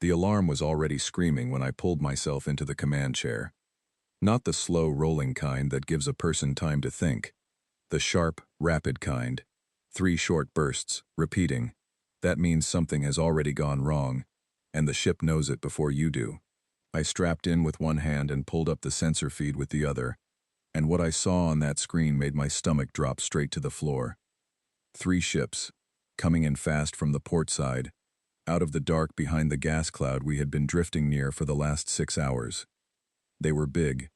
The alarm was already screaming when I pulled myself into the command chair. Not the slow, rolling kind that gives a person time to think. The sharp, rapid kind. 3 short bursts, repeating. That means something has already gone wrong, and the ship knows it before you do. I strapped in with one hand and pulled up the sensor feed with the other, and what I saw on that screen made my stomach drop straight to the floor. 3 ships, coming in fast from the port side, out of the dark behind the gas cloud we had been drifting near for the last 6 hours. They were big,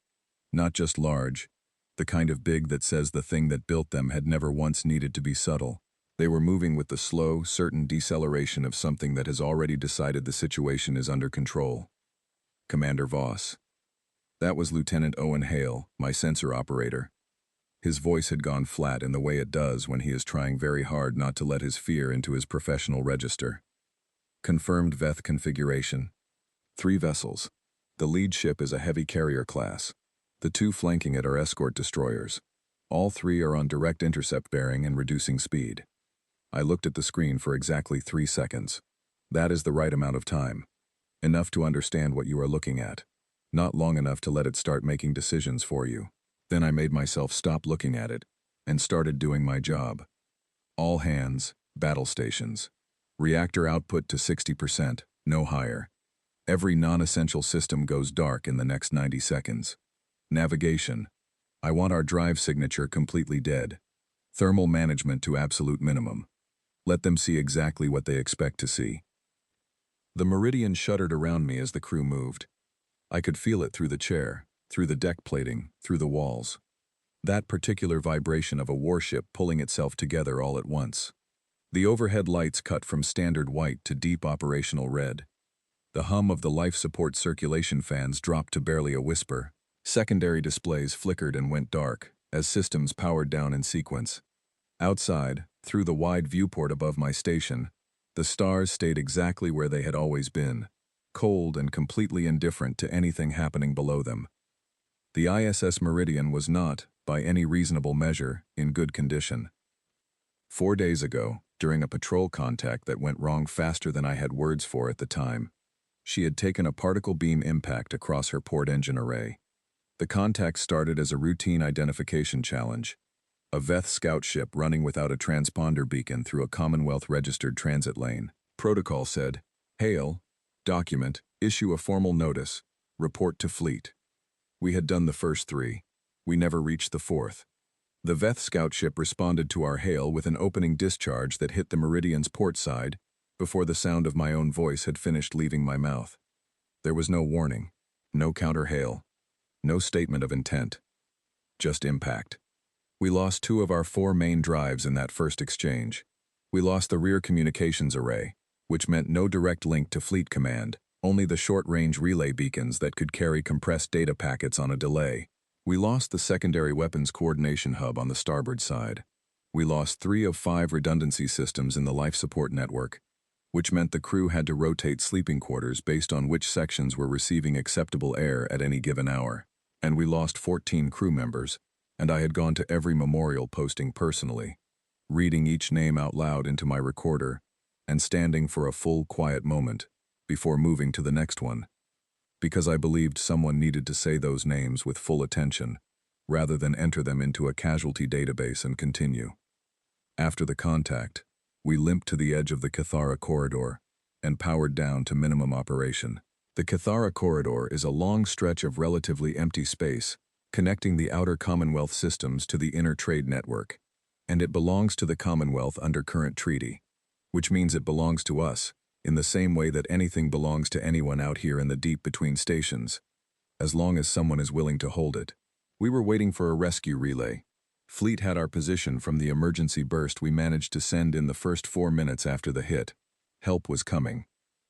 not just large, the kind of big that says the thing that built them had never once needed to be subtle. They were moving with the slow, certain deceleration of something that has already decided the situation is under control. Commander Voss. That was Lieutenant Owen Hale, my sensor operator. His voice had gone flat in the way it does when he is trying very hard not to let his fear into his professional register. Confirmed Veth configuration. 3 vessels. The lead ship is a heavy carrier class. The 2 flanking it are escort destroyers. All 3 are on direct intercept bearing and reducing speed. I looked at the screen for exactly 3 seconds. That is the right amount of time. Enough to understand what you are looking at. Not long enough to let it start making decisions for you. Then I made myself stop looking at it and started doing my job. All hands, battle stations. Reactor output to 60%, no higher. Every non-essential system goes dark in the next 90 seconds. Navigation. I want our drive signature completely dead. Thermal management to absolute minimum. Let them see exactly what they expect to see. The meridian shuddered around me as the crew moved. I could feel it through the chair, through the deck plating, through the walls. That particular vibration of a warship pulling itself together all at once. The overhead lights cut from standard white to deep operational red. The hum of the life support circulation fans dropped to barely a whisper. Secondary displays flickered and went dark, as systems powered down in sequence. Outside, through the wide viewport above my station, the stars stayed exactly where they had always been, cold and completely indifferent to anything happening below them. The ISS Meridian was not, by any reasonable measure, in good condition. 4 days ago, during a patrol contact that went wrong faster than I had words for at the time, she had taken a particle beam impact across her port engine array. The contact started as a routine identification challenge. A Veth scout ship running without a transponder beacon through a Commonwealth-registered transit lane. Protocol said, "Hail, document, issue a formal notice, report to fleet." We had done the first 3. We never reached the 4th. The Veth scout ship responded to our hail with an opening discharge that hit the Meridian's port side before the sound of my own voice had finished leaving my mouth. There was no warning, no counter-hail, no statement of intent. Just impact. We lost 2 of our 4 main drives in that first exchange. We lost the rear communications array, which meant no direct link to fleet command, only the short-range relay beacons that could carry compressed data packets on a delay. We lost the secondary weapons coordination hub on the starboard side. We lost 3 of 5 redundancy systems in the life support network, which meant the crew had to rotate sleeping quarters based on which sections were receiving acceptable air at any given hour. And we lost 14 crew members, and I had gone to every memorial posting personally, reading each name out loud into my recorder, and standing for a full, quiet moment before moving to the next one, because I believed someone needed to say those names with full attention, rather than enter them into a casualty database and continue. After the contact, we limped to the edge of the Cathara corridor and powered down to minimum operation. The Cathara corridor is a long stretch of relatively empty space connecting the outer Commonwealth systems to the inner trade network, and it belongs to the Commonwealth under current treaty, which means it belongs to us, in the same way that anything belongs to anyone out here in the deep between stations, as long as someone is willing to hold it. We were waiting for a rescue relay. Fleet had our position from the emergency burst we managed to send in the first 4 minutes after the hit. Help was coming.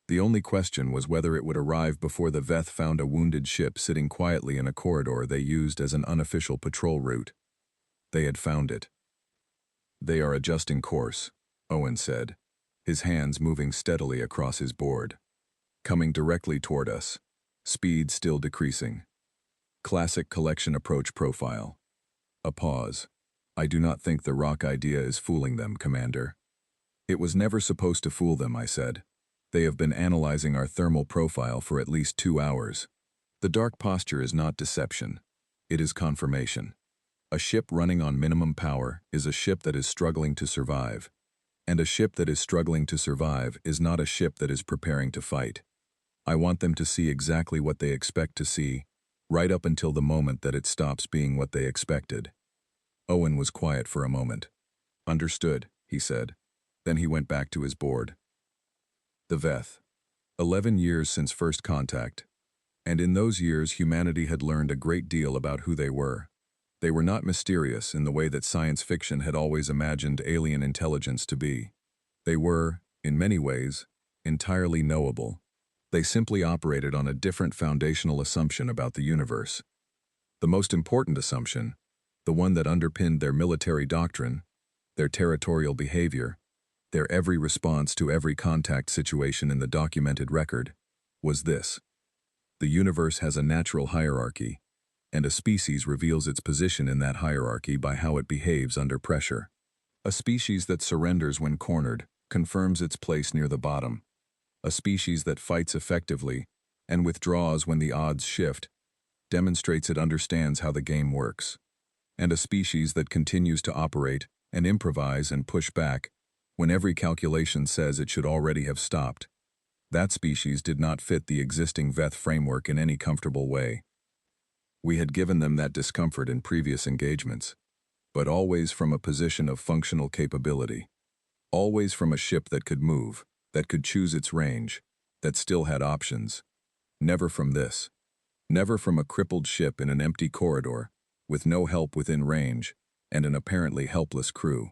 The only question was whether it would arrive before the Veth found a wounded ship sitting quietly in a corridor they used as an unofficial patrol route. They had found it. "They are adjusting course," Owen said, his hands moving steadily across his board. "Coming directly toward us. Speed still decreasing. Classic collection approach profile." A pause. "I do not think the rock idea is fooling them, Commander." "It was never supposed to fool them," I said. They have been analyzing our thermal profile for at least 2 hours. The dark posture is not deception. It is confirmation. A ship running on minimum power is a ship that is struggling to survive. And a ship that is struggling to survive is not a ship that is preparing to fight. I want them to see exactly what they expect to see, right up until the moment that it stops being what they expected. Owen was quiet for a moment. Understood, he said. Then he went back to his board. The Veth. 11 years since first contact. And in those years humanity had learned a great deal about who they were. They were not mysterious in the way that science fiction had always imagined alien intelligence to be. They were, in many ways, entirely knowable. They simply operated on a different foundational assumption about the universe. The most important assumption, the one that underpinned their military doctrine, their territorial behavior, their every response to every contact situation in the documented record, was this. The universe has a natural hierarchy, and a species reveals its position in that hierarchy by how it behaves under pressure. A species that surrenders when cornered confirms its place near the bottom. A species that fights effectively and withdraws when the odds shift demonstrates it understands how the game works. And a species that continues to operate and improvise and push back when every calculation says it should already have stopped. That species did not fit the existing Veth framework in any comfortable way. We had given them that discomfort in previous engagements, but always from a position of functional capability. Always from a ship that could move, that could choose its range, that still had options. Never from this. Never from a crippled ship in an empty corridor, with no help within range, and an apparently helpless crew.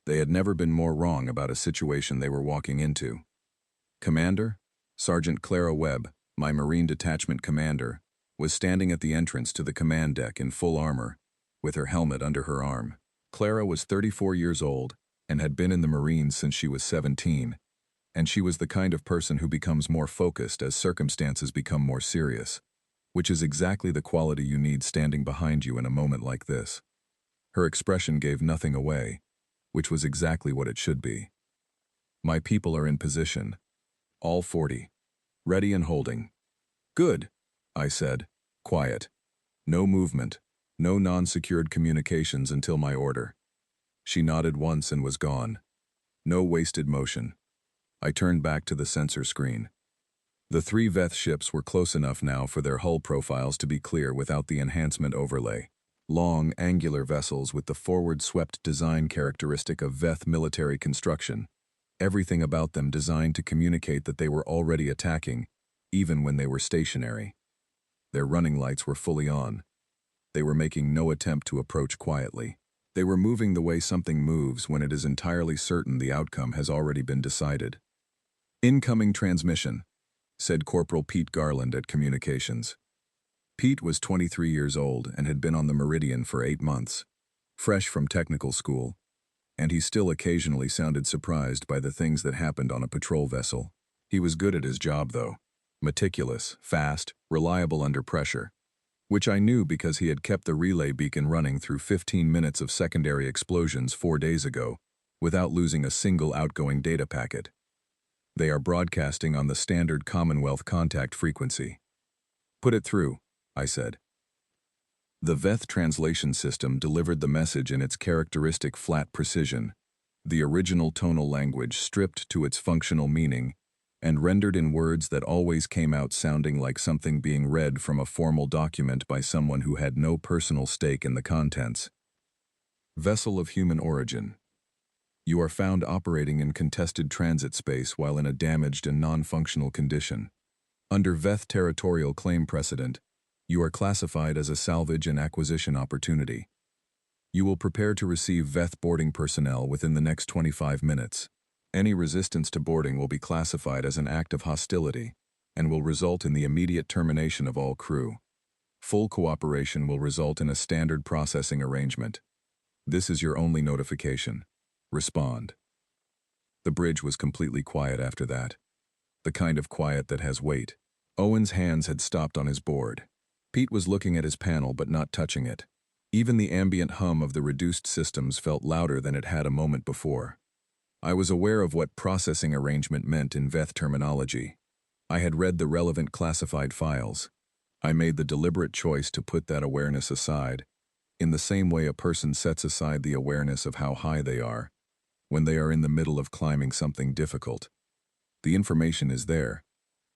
They had never been more wrong about a situation they were walking into. Commander, Sergeant Clara Webb, my Marine Detachment commander, was standing at the entrance to the command deck in full armor, with her helmet under her arm. Clara was 34 years old and had been in the Marines since she was 17, and she was the kind of person who becomes more focused as circumstances become more serious, which is exactly the quality you need standing behind you in a moment like this. Her expression gave nothing away, which was exactly what it should be. My people are in position. All 40. Ready and holding. Good, I said. Quiet. No movement. No non-secured communications until my order. She nodded once and was gone. No wasted motion. I turned back to the sensor screen. The 3 Veth ships were close enough now for their hull profiles to be clear without the enhancement overlay. Long, angular vessels with the forward-swept design characteristic of Veth military construction. Everything about them designed to communicate that they were already attacking, even when they were stationary. Their running lights were fully on. They were making no attempt to approach quietly. They were moving the way something moves when it is entirely certain the outcome has already been decided. Incoming transmission, said Corporal Pete Garland at Communications. Pete was 23 years old and had been on the Meridian for 8 months, fresh from technical school, and he still occasionally sounded surprised by the things that happened on a patrol vessel. He was good at his job, though. Meticulous, fast, reliable under pressure, which I knew because he had kept the relay beacon running through 15 minutes of secondary explosions 4 days ago, without losing a single outgoing data packet. They are broadcasting on the standard Commonwealth contact frequency. Put it through, I said. The Veth translation system delivered the message in its characteristic flat precision, the original tonal language stripped to its functional meaning, and rendered in words that always came out sounding like something being read from a formal document by someone who had no personal stake in the contents. Vessel of human origin. You are found operating in contested transit space while in a damaged and non-functional condition. Under Veth territorial claim precedent, you are classified as a salvage and acquisition opportunity. You will prepare to receive Veth boarding personnel within the next 25 minutes. Any resistance to boarding will be classified as an act of hostility and will result in the immediate termination of all crew. Full cooperation will result in a standard processing arrangement. This is your only notification. Respond. The bridge was completely quiet after that. The kind of quiet that has weight. Owen's hands had stopped on his board. Pete was looking at his panel but not touching it. Even the ambient hum of the reduced systems felt louder than it had a moment before. I was aware of what processing arrangement meant in VETH terminology. I had read the relevant classified files. I made the deliberate choice to put that awareness aside, in the same way a person sets aside the awareness of how high they are when they are in the middle of climbing something difficult. The information is there,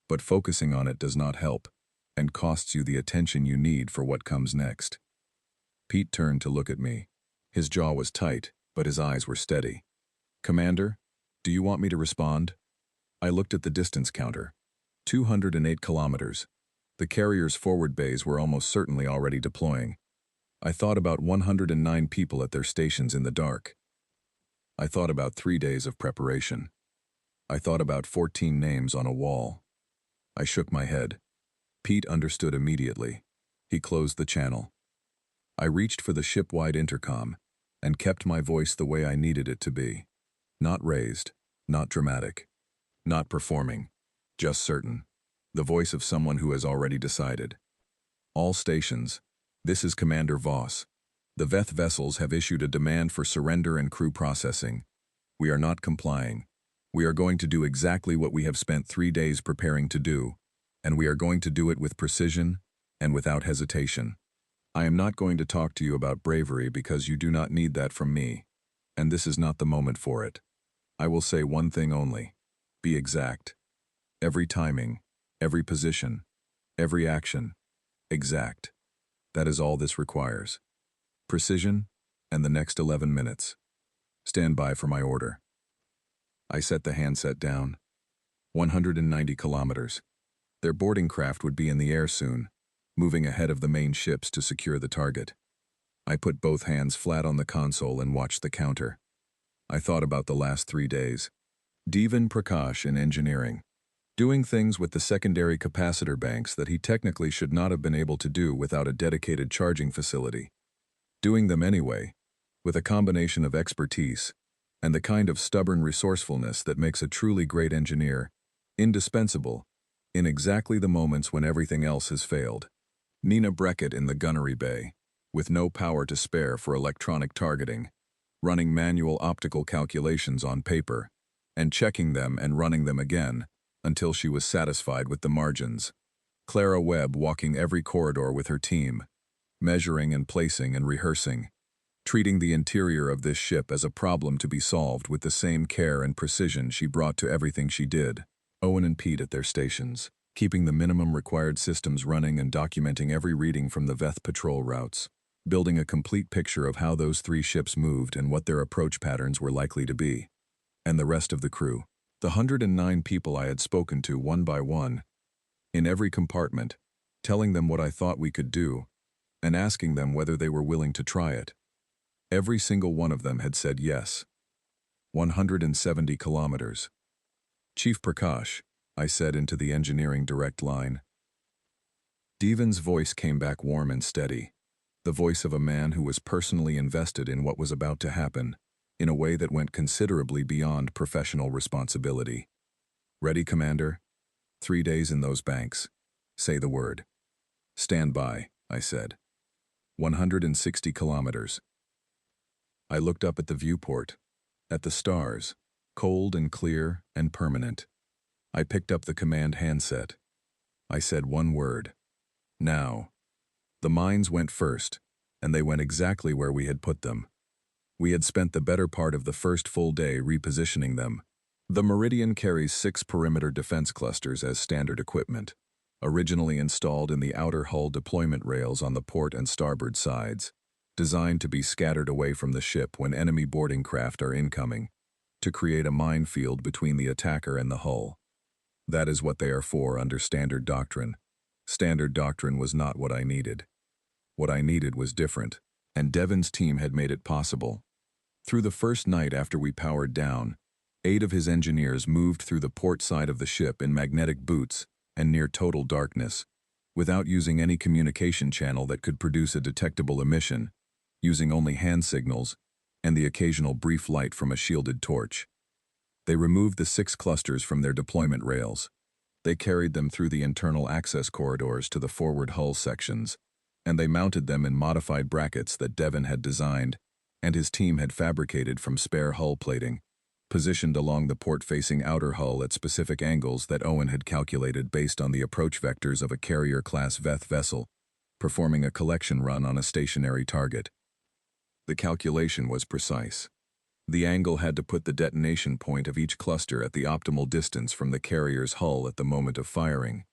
but focusing on it does not help and costs you the attention you need for what comes next. Pete turned to look at me. His jaw was tight, but his eyes were steady. "Commander, do you want me to respond?" I looked at the distance counter. 208 kilometers. The carrier's forward bays were almost certainly already deploying. I thought about 109 people at their stations in the dark. I thought about 3 days of preparation. I thought about 14 names on a wall. I shook my head. Pete understood immediately. He closed the channel. I reached for the ship-wide intercom and kept my voice the way I needed it to be. Not raised, not dramatic, not performing, just certain. The voice of someone who has already decided. "All stations, this is Commander Voss. The VETH vessels have issued a demand for surrender and crew processing. We are not complying. We are going to do exactly what we have spent 3 days preparing to do, and we are going to do it with precision and without hesitation. I am not going to talk to you about bravery because you do not need that from me, and this is not the moment for it. I will say one thing only. Be exact. Every timing, every position, every action. Exact. That is all this requires. Precision, and the next 11 minutes. Stand by for my order." I set the handset down. 190 kilometers. Their boarding craft would be in the air soon, moving ahead of the main ships to secure the target. I put both hands flat on the console and watched the counter. I thought about the last 3 days. Devan Prakash in engineering, doing things with the secondary capacitor banks that he technically should not have been able to do without a dedicated charging facility. Doing them anyway, with a combination of expertise and the kind of stubborn resourcefulness that makes a truly great engineer indispensable in exactly the moments when everything else has failed. Nina Breckett in the gunnery bay, with no power to spare for electronic targeting, running manual optical calculations on paper, and checking them and running them again until she was satisfied with the margins. Clara Webb walking every corridor with her team, measuring and placing and rehearsing, treating the interior of this ship as a problem to be solved with the same care and precision she brought to everything she did. Owen and Pete at their stations, keeping the minimum required systems running and documenting every reading from the VETH patrol routes, building a complete picture of how those 3 ships moved and what their approach patterns were likely to be. And the rest of the crew, the 109 people I had spoken to one by one, in every compartment, telling them what I thought we could do, and asking them whether they were willing to try it. Every single one of them had said yes. 170 kilometers. "Chief Prakash," I said into the engineering direct line. Devan's voice came back warm and steady, the voice of a man who was personally invested in what was about to happen, in a way that went considerably beyond professional responsibility. "Ready, Commander? 3 days in those banks. Say the word." "Stand by," I said. 160 kilometers. I looked up at the viewport, at the stars, cold and clear and permanent. I picked up the command handset. I said one word. "Now." The mines went first, and they went exactly where we had put them. We had spent the better part of the first full day repositioning them. The Meridian carries 6 perimeter defense clusters as standard equipment, originally installed in the outer hull deployment rails on the port and starboard sides, designed to be scattered away from the ship when enemy boarding craft are incoming, to create a minefield between the attacker and the hull. That is what they are for under Standard Doctrine. Standard Doctrine was not what I needed. What I needed was different, and Devan's team had made it possible. Through the first night after we powered down, 8 of his engineers moved through the port side of the ship in magnetic boots and near total darkness, without using any communication channel that could produce a detectable emission, using only hand signals and the occasional brief light from a shielded torch. They removed the 6 clusters from their deployment rails. They carried them through the internal access corridors to the forward hull sections, and they mounted them in modified brackets that Devan had designed and his team had fabricated from spare hull plating, positioned along the port-facing outer hull at specific angles that Owen had calculated based on the approach vectors of a carrier-class Veth vessel, performing a collection run on a stationary target. The calculation was precise. The angle had to put the detonation point of each cluster at the optimal distance from the carrier's hull at the moment of firing,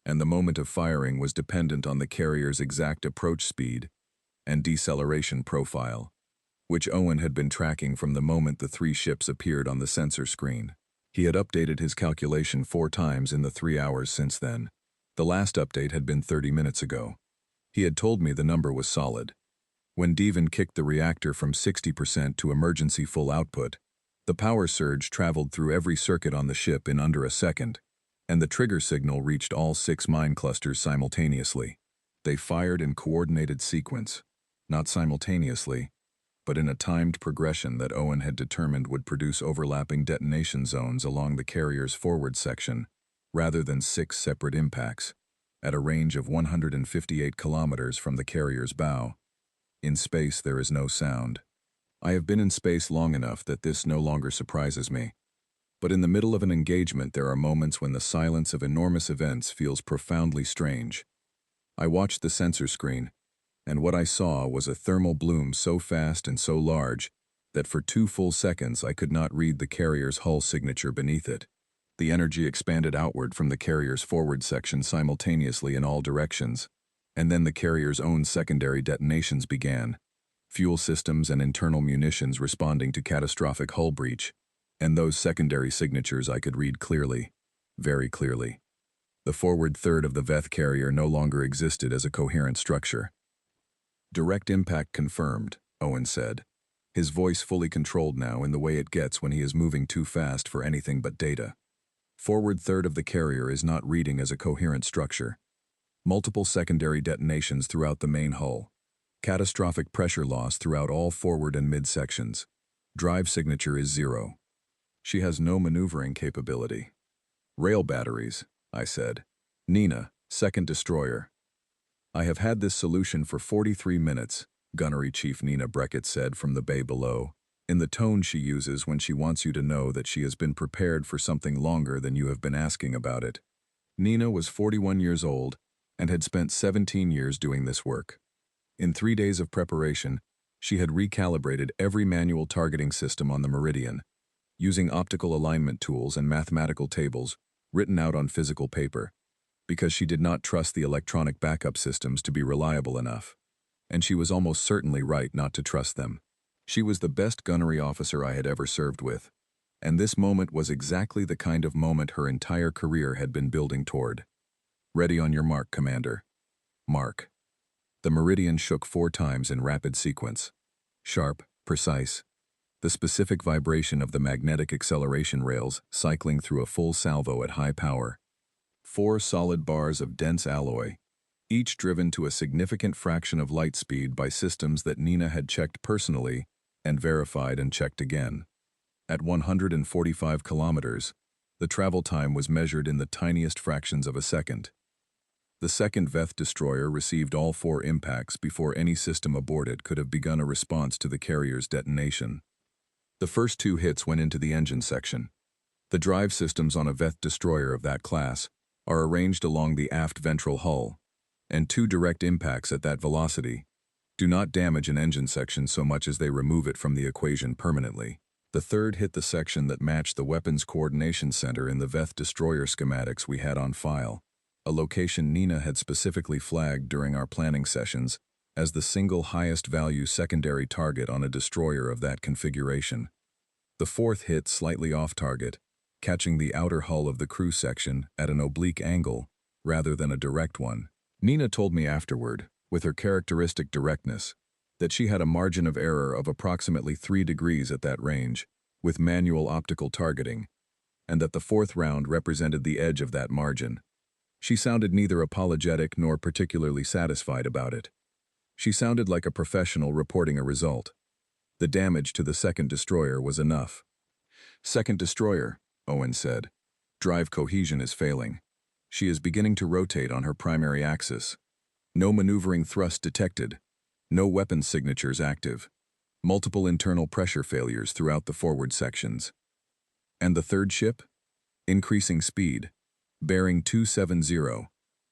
and the moment of firing was dependent on the carrier's exact approach speed and deceleration profile, which Owen had been tracking from the moment the three ships appeared on the sensor screen. He had updated his calculation 4 times in the 3 hours since then. The last update had been 30 minutes ago. He had told me the number was solid. When Devon kicked the reactor from 60% to emergency full output, the power surge traveled through every circuit on the ship in under a second, and the trigger signal reached all 6 mine clusters simultaneously. They fired in coordinated sequence, not simultaneously, but in a timed progression that Owen had determined would produce overlapping detonation zones along the carrier's forward section, rather than 6 separate impacts, at a range of 158 kilometers from the carrier's bow. In space, there is no sound. I have been in space long enough that this no longer surprises me. But in the middle of an engagement, there are moments when the silence of enormous events feels profoundly strange. I watched the sensor screen, and what I saw was a thermal bloom so fast and so large that for 2 full seconds I could not read the carrier's hull signature beneath it. The energy expanded outward from the carrier's forward section simultaneously in all directions, and then the carrier's own secondary detonations began, fuel systems and internal munitions responding to catastrophic hull breach, and those secondary signatures I could read clearly, very clearly. The forward third of the Veth carrier no longer existed as a coherent structure. "Direct impact confirmed," Owen said, his voice fully controlled now in the way it gets when he is moving too fast for anything but data. "Forward third of the carrier is not reading as a coherent structure. Multiple secondary detonations throughout the main hull. Catastrophic pressure loss throughout all forward and mid sections. Drive signature is 0. She has no maneuvering capability." "Rail batteries," I said. "Nina, second destroyer." "I have had this solution for 43 minutes, Gunnery Chief Nina Breckett said from the bay below, in the tone she uses when she wants you to know that she has been prepared for something longer than you have been asking about it. Nina was 41 years old and had spent 17 years doing this work. In 3 days of preparation, she had recalibrated every manual targeting system on the Meridian, using optical alignment tools and mathematical tables written out on physical paper, because she did not trust the electronic backup systems to be reliable enough. And she was almost certainly right not to trust them. She was the best gunnery officer I had ever served with, and this moment was exactly the kind of moment her entire career had been building toward. "Ready on your mark, Commander." Mark. The Meridian shook 4 times in rapid sequence. Sharp, precise. The specific vibration of the magnetic acceleration rails cycling through a full salvo at high power. 4 solid bars of dense alloy, each driven to a significant fraction of light speed by systems that Nina had checked personally and verified and checked again. At 145 kilometers, the travel time was measured in the tiniest fractions of a second. The second Veth destroyer received all 4 impacts before any system aboard it could have begun a response to the carrier's detonation. The first 2 hits went into the engine section. The drive systems on a Veth destroyer of that class are arranged along the aft ventral hull, and 2 direct impacts at that velocity do not damage an engine section so much as they remove it from the equation permanently. The third hit the section that matched the weapons coordination center in the Veth destroyer schematics we had on file, a location Nina had specifically flagged during our planning sessions as the single highest value secondary target on a destroyer of that configuration. The fourth hit slightly off target, catching the outer hull of the crew section at an oblique angle rather than a direct one. Nina told me afterward, with her characteristic directness, that she had a margin of error of approximately 3 degrees at that range, with manual optical targeting, and that the 4th round represented the edge of that margin. She sounded neither apologetic nor particularly satisfied about it. She sounded like a professional reporting a result. The damage to the second destroyer was enough. "Second destroyer," Owen said. "Drive cohesion is failing. She is beginning to rotate on her primary axis. No maneuvering thrust detected. No weapon signatures active. Multiple internal pressure failures throughout the forward sections. And the third ship? Increasing speed. Bearing 270.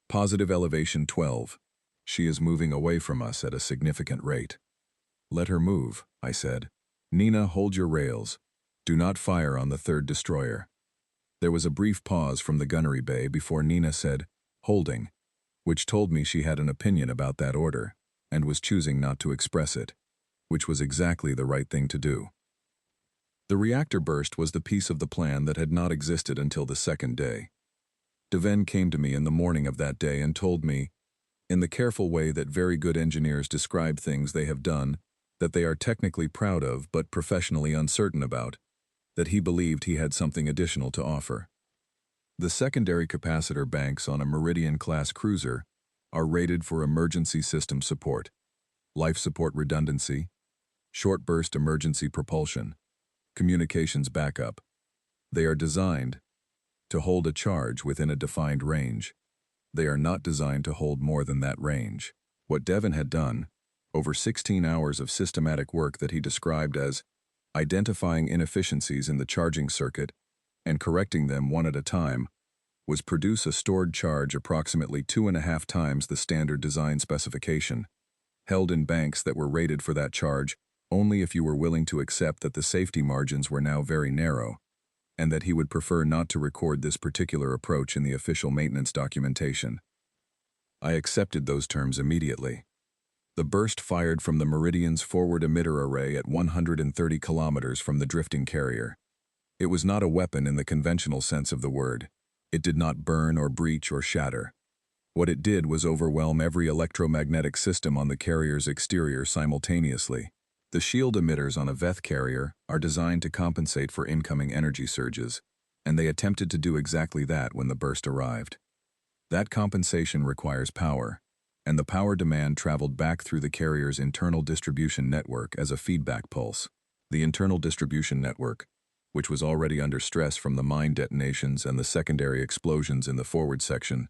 Positive elevation 12. She is moving away from us at a significant rate. Let her move, I said. Nina, hold your rails. Do not fire on the third destroyer. There was a brief pause from the gunnery bay before Nina said, holding, which told me she had an opinion about that order, and was choosing not to express it, which was exactly the right thing to do. The reactor burst was the piece of the plan that had not existed until the second day. Deven came to me in the morning of that day and told me, in the careful way that very good engineers describe things they have done, that they are technically proud of but professionally uncertain about, that he believed he had something additional to offer. The secondary capacitor banks on a Meridian-class cruiser are rated for emergency system support, life support redundancy, short-burst emergency propulsion, communications backup. They are designed to hold a charge within a defined range. They are not designed to hold more than that range. What Deven had done, over 16 hours of systematic work that he described as identifying inefficiencies in the charging circuit and correcting them one at a time, was produce a stored charge approximately 2.5 times the standard design specification, held in banks that were rated for that charge only if you were willing to accept that the safety margins were now very narrow, and that he would prefer not to record this particular approach in the official maintenance documentation. I accepted those terms immediately. The burst fired from the Meridian's forward emitter array at 130 kilometers from the drifting carrier. It was not a weapon in the conventional sense of the word. It did not burn or breach or shatter. What it did was overwhelm every electromagnetic system on the carrier's exterior simultaneously. The shield emitters on a Veth carrier are designed to compensate for incoming energy surges, and they attempted to do exactly that when the burst arrived. That compensation requires power, and the power demand traveled back through the carrier's internal distribution network as a feedback pulse. The internal distribution network, which was already under stress from the mine detonations and the secondary explosions in the forward section,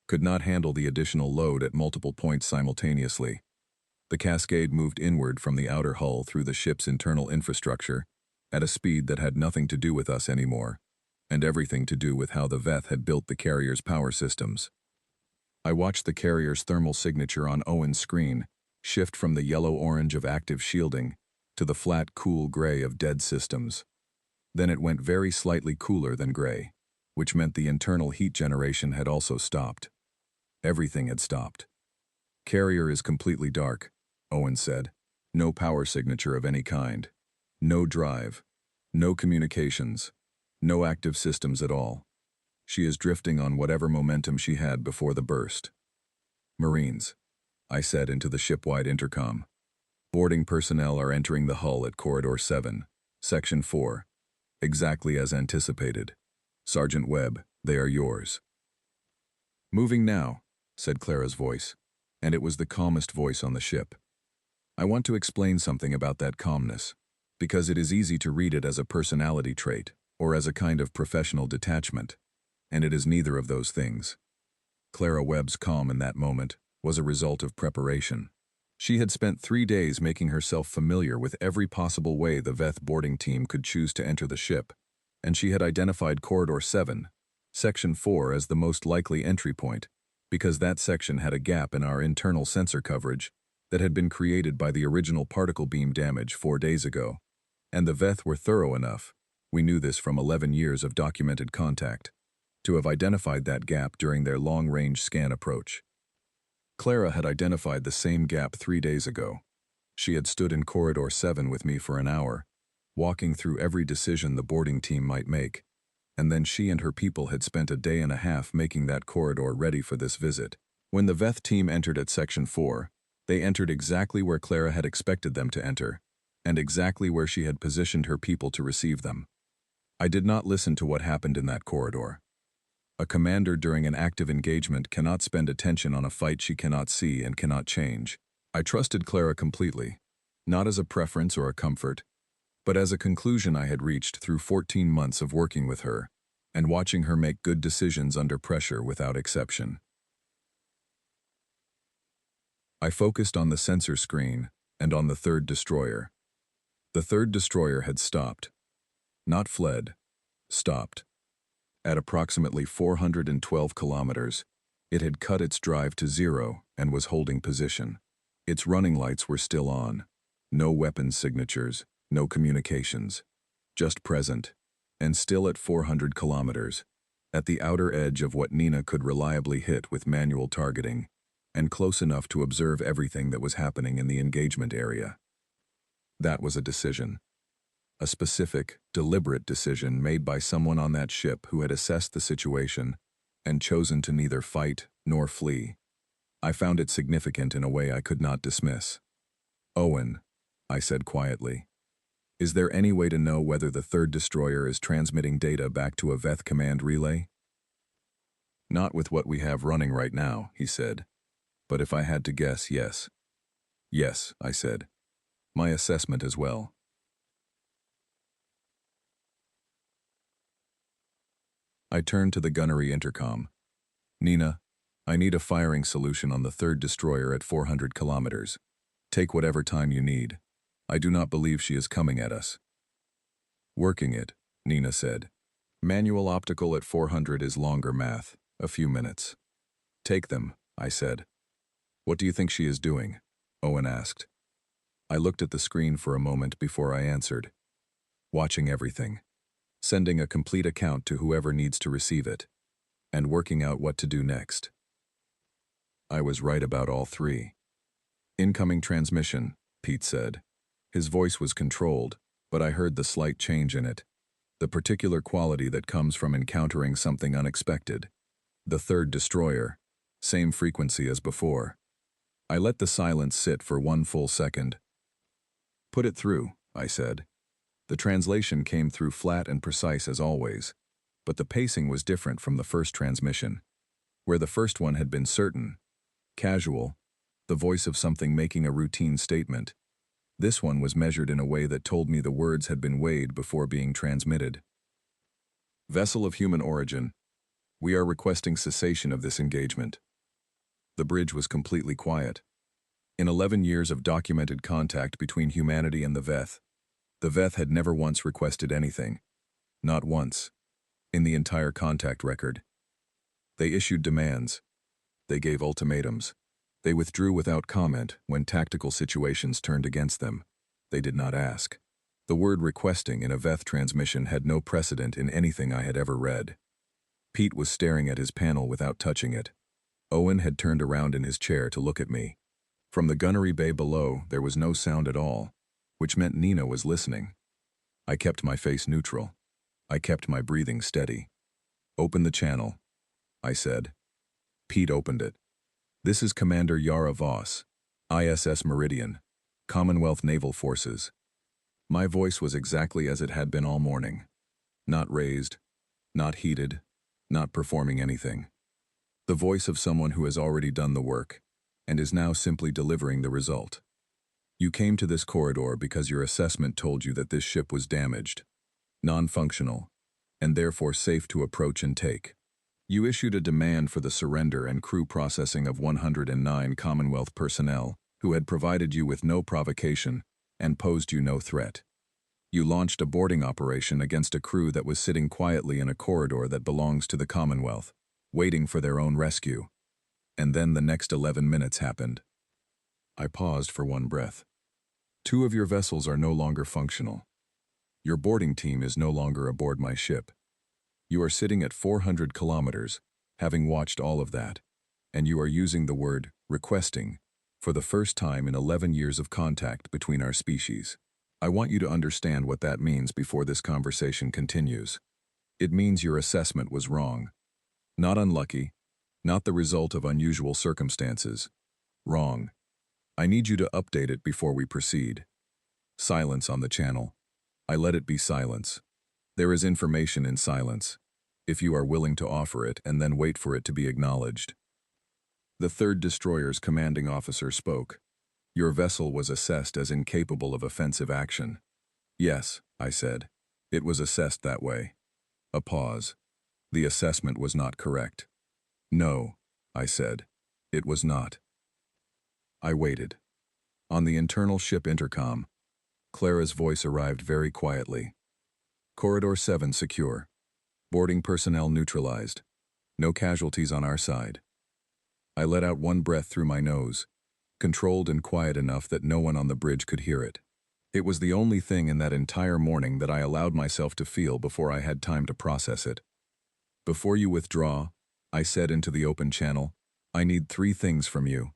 could not handle the additional load at multiple points simultaneously. The cascade moved inward from the outer hull through the ship's internal infrastructure at a speed that had nothing to do with us anymore, and everything to do with how the Veth had built the carrier's power systems. I watched the carrier's thermal signature on Owen's screen shift from the yellow-orange of active shielding to the flat, cool gray of dead systems. Then it went very slightly cooler than gray, which meant the internal heat generation had also stopped. Everything had stopped. Carrier is completely dark, Owen said. No power signature of any kind. No drive. No communications. No active systems at all. She is drifting on whatever momentum she had before the burst. Marines, I said into the shipwide intercom. Boarding personnel are entering the hull at Corridor 7, Section 4. Exactly as anticipated. Sergeant Webb, they are yours. Moving now, said Clara's voice, and it was the calmest voice on the ship. I want to explain something about that calmness, because it is easy to read it as a personality trait or as a kind of professional detachment, and it is neither of those things. Clara Webb's calm in that moment was a result of preparation. She had spent 3 days making herself familiar with every possible way the Veth boarding team could choose to enter the ship, and she had identified Corridor 7, Section 4 as the most likely entry point, because that section had a gap in our internal sensor coverage that had been created by the original particle beam damage 4 days ago, and the Veth were thorough enough, we knew this from 11 years of documented contact, to have identified that gap during their long-range scan approach. Clara had identified the same gap 3 days ago. She had stood in Corridor 7 with me for an hour, walking through every decision the boarding team might make, and then she and her people had spent a day and a half making that corridor ready for this visit. When the Veth team entered at Section 4, they entered exactly where Clara had expected them to enter, and exactly where she had positioned her people to receive them. I did not listen to what happened in that corridor. A commander during an active engagement cannot spend attention on a fight she cannot see and cannot change. I trusted Clara completely, not as a preference or a comfort, but as a conclusion I had reached through 14 months of working with her and watching her make good decisions under pressure without exception. I focused on the sensor screen and on the third destroyer. The third destroyer had stopped. Not fled, stopped. At approximately 412 kilometers, it had cut its drive to 0 and was holding position. Its running lights were still on. No weapons signatures, no communications. Just present, and still at 400 kilometers, at the outer edge of what Nina could reliably hit with manual targeting, and close enough to observe everything that was happening in the engagement area. That was a decision. A specific, deliberate decision made by someone on that ship who had assessed the situation and chosen to neither fight nor flee. I found it significant in a way I could not dismiss. "Owen," I said quietly, "is there any way to know whether the third destroyer is transmitting data back to a Veth command relay?" "Not with what we have running right now," he said. "But if I had to guess, yes." "Yes," I said. "My assessment as well." I turned to the gunnery intercom. "Nina, I need a firing solution on the third destroyer at 400 kilometers. Take whatever time you need. I do not believe she is coming at us." "Working it," Nina said. "Manual optical at 400 is longer math, a few minutes." "Take them," I said. "What do you think she is doing?" Owen asked. I looked at the screen for a moment before I answered. "Watching everything. Sending a complete account to whoever needs to receive it. And working out what to do next." I was right about all three. "Incoming transmission," Pete said. His voice was controlled, but I heard the slight change in it. The particular quality that comes from encountering something unexpected. The third destroyer. Same frequency as before. I let the silence sit for one full second. "Put it through," I said. The translation came through flat and precise as always, but the pacing was different from the first transmission. Where the first one had been certain, casual, the voice of something making a routine statement, this one was measured in a way that told me the words had been weighed before being transmitted. "Vessel of human origin. We are requesting cessation of this engagement." The bridge was completely quiet. In 11 years of documented contact between humanity and the Veth had never once requested anything. Not once. In the entire contact record. They issued demands. They gave ultimatums. They withdrew without comment when tactical situations turned against them. They did not ask. The word requesting in a Veth transmission had no precedent in anything I had ever read. Pete was staring at his panel without touching it. Owen had turned around in his chair to look at me. From the gunnery bay below, there was no sound at all, which meant Nina was listening. I kept my face neutral. I kept my breathing steady. "Open the channel," I said. Pete opened it. "This is Commander Yara Voss, ISS Meridian, Commonwealth Naval Forces." My voice was exactly as it had been all morning. Not raised, not heated, not performing anything. The voice of someone who has already done the work, and is now simply delivering the result. "You came to this corridor because your assessment told you that this ship was damaged, non-functional, and therefore safe to approach and take. You issued a demand for the surrender and crew processing of 109 Commonwealth personnel who had provided you with no provocation and posed you no threat. You launched a boarding operation against a crew that was sitting quietly in a corridor that belongs to the Commonwealth, waiting for their own rescue. And then the next 11 minutes happened." I paused for one breath. "Two of your vessels are no longer functional. Your boarding team is no longer aboard my ship. You are sitting at 400 kilometers, having watched all of that, and you are using the word requesting for the first time in 11 years of contact between our species. I want you to understand what that means before this conversation continues. It means your assessment was wrong. Not unlucky, not the result of unusual circumstances. Wrong. I need you to update it before we proceed." Silence on the channel. I let it be silence. There is information in silence, if you are willing to offer it and then wait for it to be acknowledged. The third destroyer's commanding officer spoke. "Your vessel was assessed as incapable of offensive action." "Yes," I said. "It was assessed that way." A pause. "The assessment was not correct." "No," I said. "It was not." I waited. On the internal ship intercom, Clara's voice arrived very quietly. "Corridor 7 secure. Boarding personnel neutralized. No casualties on our side. I let out one breath through my nose, controlled and quiet enough that no one on the bridge could hear it. It was the only thing in that entire morning that I allowed myself to feel before I had time to process it. Before you withdraw, I said into the open channel, I need 3 things from you.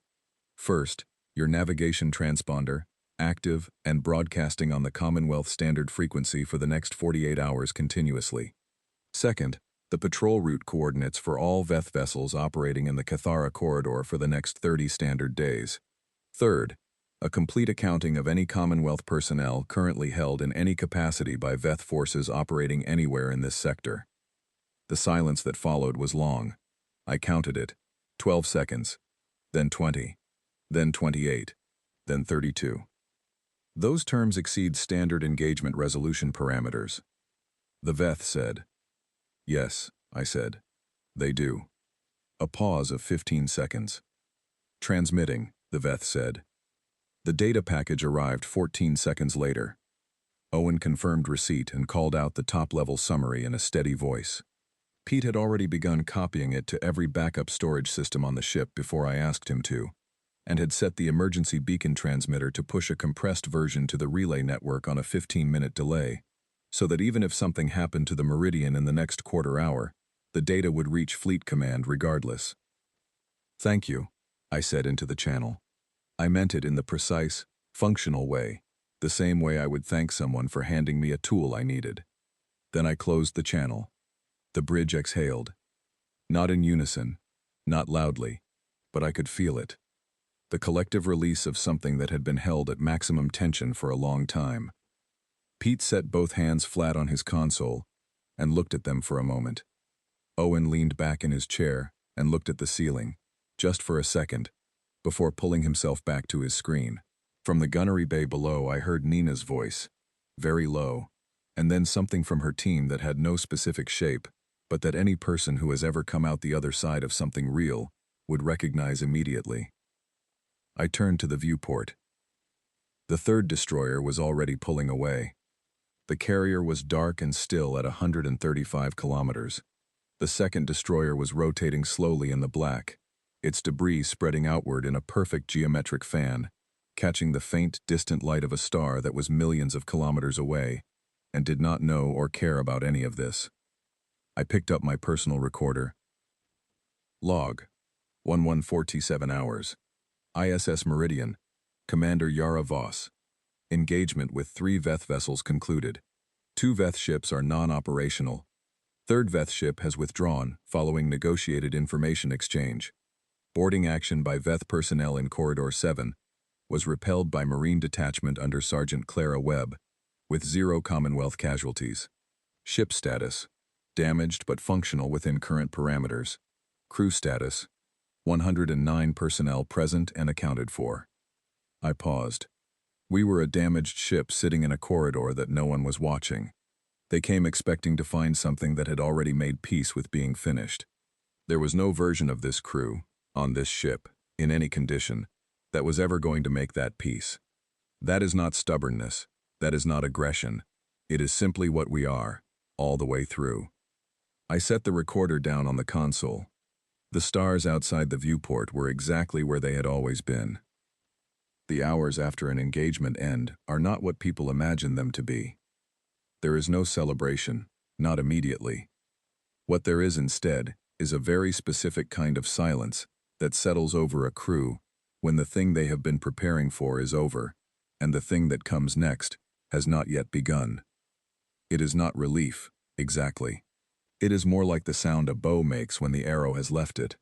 First, your navigation transponder, active and broadcasting on the Commonwealth standard frequency for the next 48 hours continuously. Second, the patrol route coordinates for all VETH vessels operating in the Cathara corridor for the next 30 standard days. Third, a complete accounting of any Commonwealth personnel currently held in any capacity by VETH forces operating anywhere in this sector. The silence that followed was long. I counted it. 12 seconds, then 20, then 28, then 32. Those terms exceed standard engagement resolution parameters. The VETH said. Yes, I said. They do. A pause of 15 seconds. Transmitting, the VETH said. The data package arrived 14 seconds later. Owen confirmed receipt and called out the top-level summary in a steady voice. Pete had already begun copying it to every backup storage system on the ship before I asked him to, and had set the emergency beacon transmitter to push a compressed version to the relay network on a 15-minute delay, so that even if something happened to the Meridian in the next quarter hour, the data would reach Fleet Command regardless. Thank you, I said into the channel. I meant it in the precise, functional way, the same way I would thank someone for handing me a tool I needed. Then I closed the channel. The bridge exhaled. Not in unison, not loudly, but I could feel it. The collective release of something that had been held at maximum tension for a long time. Pete set both hands flat on his console and looked at them for a moment. Owen leaned back in his chair and looked at the ceiling, just for a second, before pulling himself back to his screen. From the gunnery bay below, I heard Nina's voice, very low, and then something from her team that had no specific shape, but that any person who has ever come out the other side of something real would recognize immediately. I turned to the viewport. The third destroyer was already pulling away. The carrier was dark and still at 135 kilometers. The second destroyer was rotating slowly in the black, its debris spreading outward in a perfect geometric fan, catching the faint, distant light of a star that was millions of kilometers away, and did not know or care about any of this. I picked up my personal recorder. Log, 1147 hours. ISS Meridian, Commander Yara Voss. Engagement with 3 VETH vessels concluded. 2 VETH ships are non-operational. Third VETH ship has withdrawn following negotiated information exchange. Boarding action by VETH personnel in Corridor 7 was repelled by Marine Detachment under Sergeant Clara Webb, with 0 Commonwealth casualties. Ship status: damaged but functional within current parameters. Crew status: 109 personnel present and accounted for. I paused. We were a damaged ship sitting in a corridor that no one was watching. They came expecting to find something that had already made peace with being finished. There was no version of this crew, on this ship, in any condition, that was ever going to make that peace. That is not stubbornness. That is not aggression. It is simply what we are, all the way through. I set the recorder down on the console. The stars outside the viewport were exactly where they had always been. The hours after an engagement end are not what people imagine them to be. There is no celebration, not immediately. What there is instead is a very specific kind of silence that settles over a crew when the thing they have been preparing for is over, and the thing that comes next has not yet begun. It is not relief, exactly. It is more like the sound a bow makes when the arrow has left it,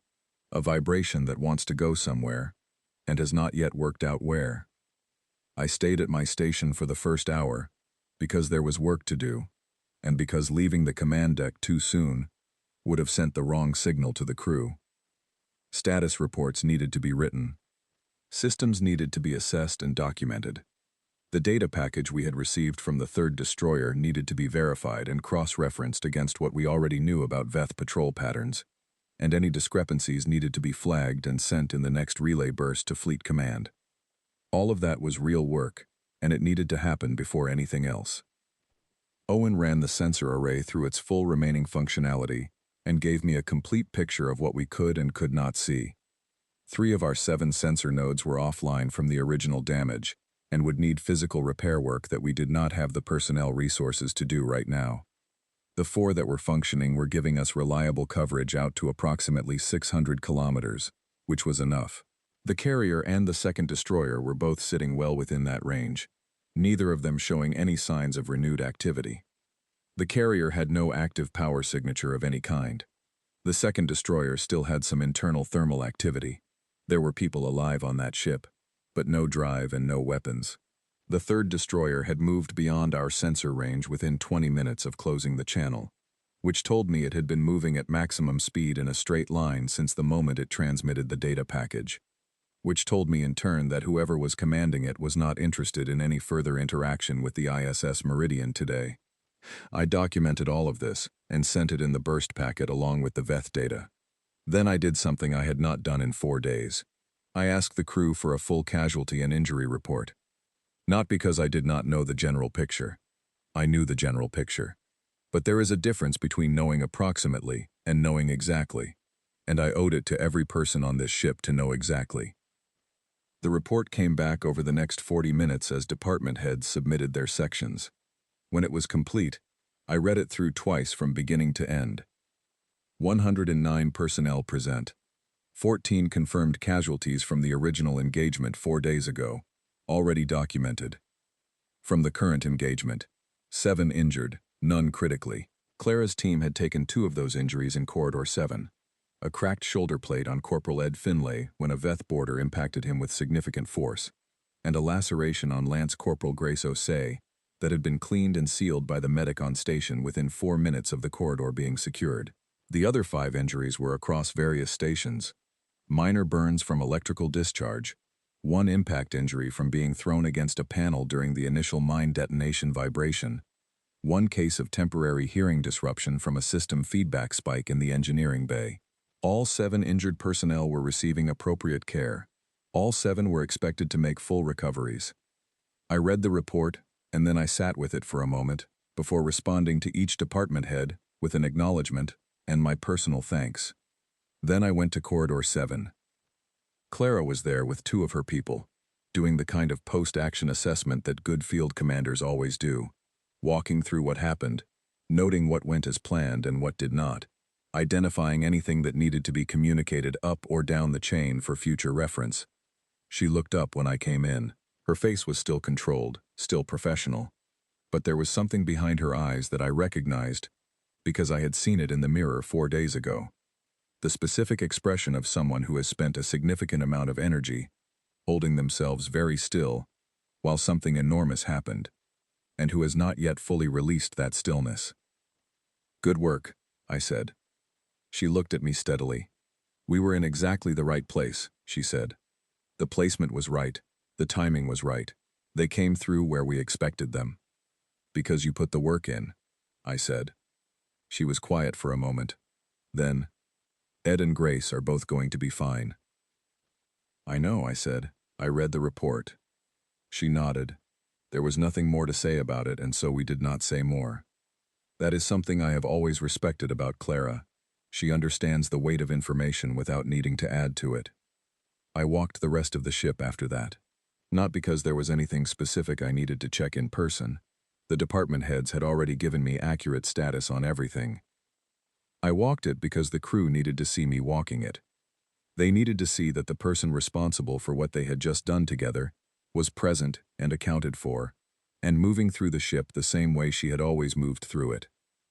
a vibration that wants to go somewhere, and has not yet worked out where. I stayed at my station for the first hour, because there was work to do, and because leaving the command deck too soon would have sent the wrong signal to the crew. Status reports needed to be written. Systems needed to be assessed and documented. The data package we had received from the third destroyer needed to be verified and cross-referenced against what we already knew about VETH patrol patterns, and any discrepancies needed to be flagged and sent in the next relay burst to Fleet Command. All of that was real work, and it needed to happen before anything else. Owen ran the sensor array through its full remaining functionality and gave me a complete picture of what we could and could not see. 3 of our 7 sensor nodes were offline from the original damage and would need physical repair work that we did not have the personnel resources to do right now. The 4 that were functioning were giving us reliable coverage out to approximately 600 kilometers, which was enough. The carrier and the second destroyer were both sitting well within that range, neither of them showing any signs of renewed activity. The carrier had no active power signature of any kind. The second destroyer still had some internal thermal activity. There were people alive on that ship, but no drive and no weapons. The third destroyer had moved beyond our sensor range within 20 minutes of closing the channel, which told me it had been moving at maximum speed in a straight line since the moment it transmitted the data package, which told me in turn that whoever was commanding it was not interested in any further interaction with the ISS Meridian today. I documented all of this and sent it in the burst packet along with the VETH data. Then I did something I had not done in 4 days. I asked the crew for a full casualty and injury report. Not because I did not know the general picture. I knew the general picture. But there is a difference between knowing approximately and knowing exactly, and I owed it to every person on this ship to know exactly. The report came back over the next 40 minutes as department heads submitted their sections. When it was complete, I read it through twice from beginning to end. 109 personnel present. 14 confirmed casualties from the original engagement 4 days ago, already documented. From the current engagement, 7 injured, none critically. Clara's team had taken 2 of those injuries in Corridor 7. A cracked shoulder plate on Corporal Ed Finlay when a Veth boarder impacted him with significant force, and a laceration on Lance Corporal Grace Osei that had been cleaned and sealed by the medic on station within 4 minutes of the corridor being secured. The other 5 injuries were across various stations. Minor burns from electrical discharge, 1 impact injury from being thrown against a panel during the initial mine detonation vibration, 1 case of temporary hearing disruption from a system feedback spike in the engineering bay. All 7 injured personnel were receiving appropriate care. All 7 were expected to make full recoveries. I read the report, and then I sat with it for a moment, before responding to each department head with an acknowledgement and my personal thanks. Then I went to Corridor 7. Clara was there with 2 of her people, doing the kind of post-action assessment that good field commanders always do, walking through what happened, noting what went as planned and what did not, identifying anything that needed to be communicated up or down the chain for future reference. She looked up when I came in. Her face was still controlled, still professional, but there was something behind her eyes that I recognized because I had seen it in the mirror 4 days ago. The specific expression of someone who has spent a significant amount of energy holding themselves very still while something enormous happened, and who has not yet fully released that stillness. "Good work," I said. She looked at me steadily. "We were in exactly the right place," she said. "The placement was right. The timing was right. They came through where we expected them." "Because you put the work in," I said. She was quiet for a moment. Then, "Ed and Grace are both going to be fine." "I know," I said. "I read the report." She nodded. There was nothing more to say about it, and so we did not say more. That is something I have always respected about Clara. She understands the weight of information without needing to add to it. I walked the rest of the ship after that. Not because there was anything specific I needed to check in person. The department heads had already given me accurate status on everything. I walked it because the crew needed to see me walking it. They needed to see that the person responsible for what they had just done together was present and accounted for, and moving through the ship the same way she had always moved through it,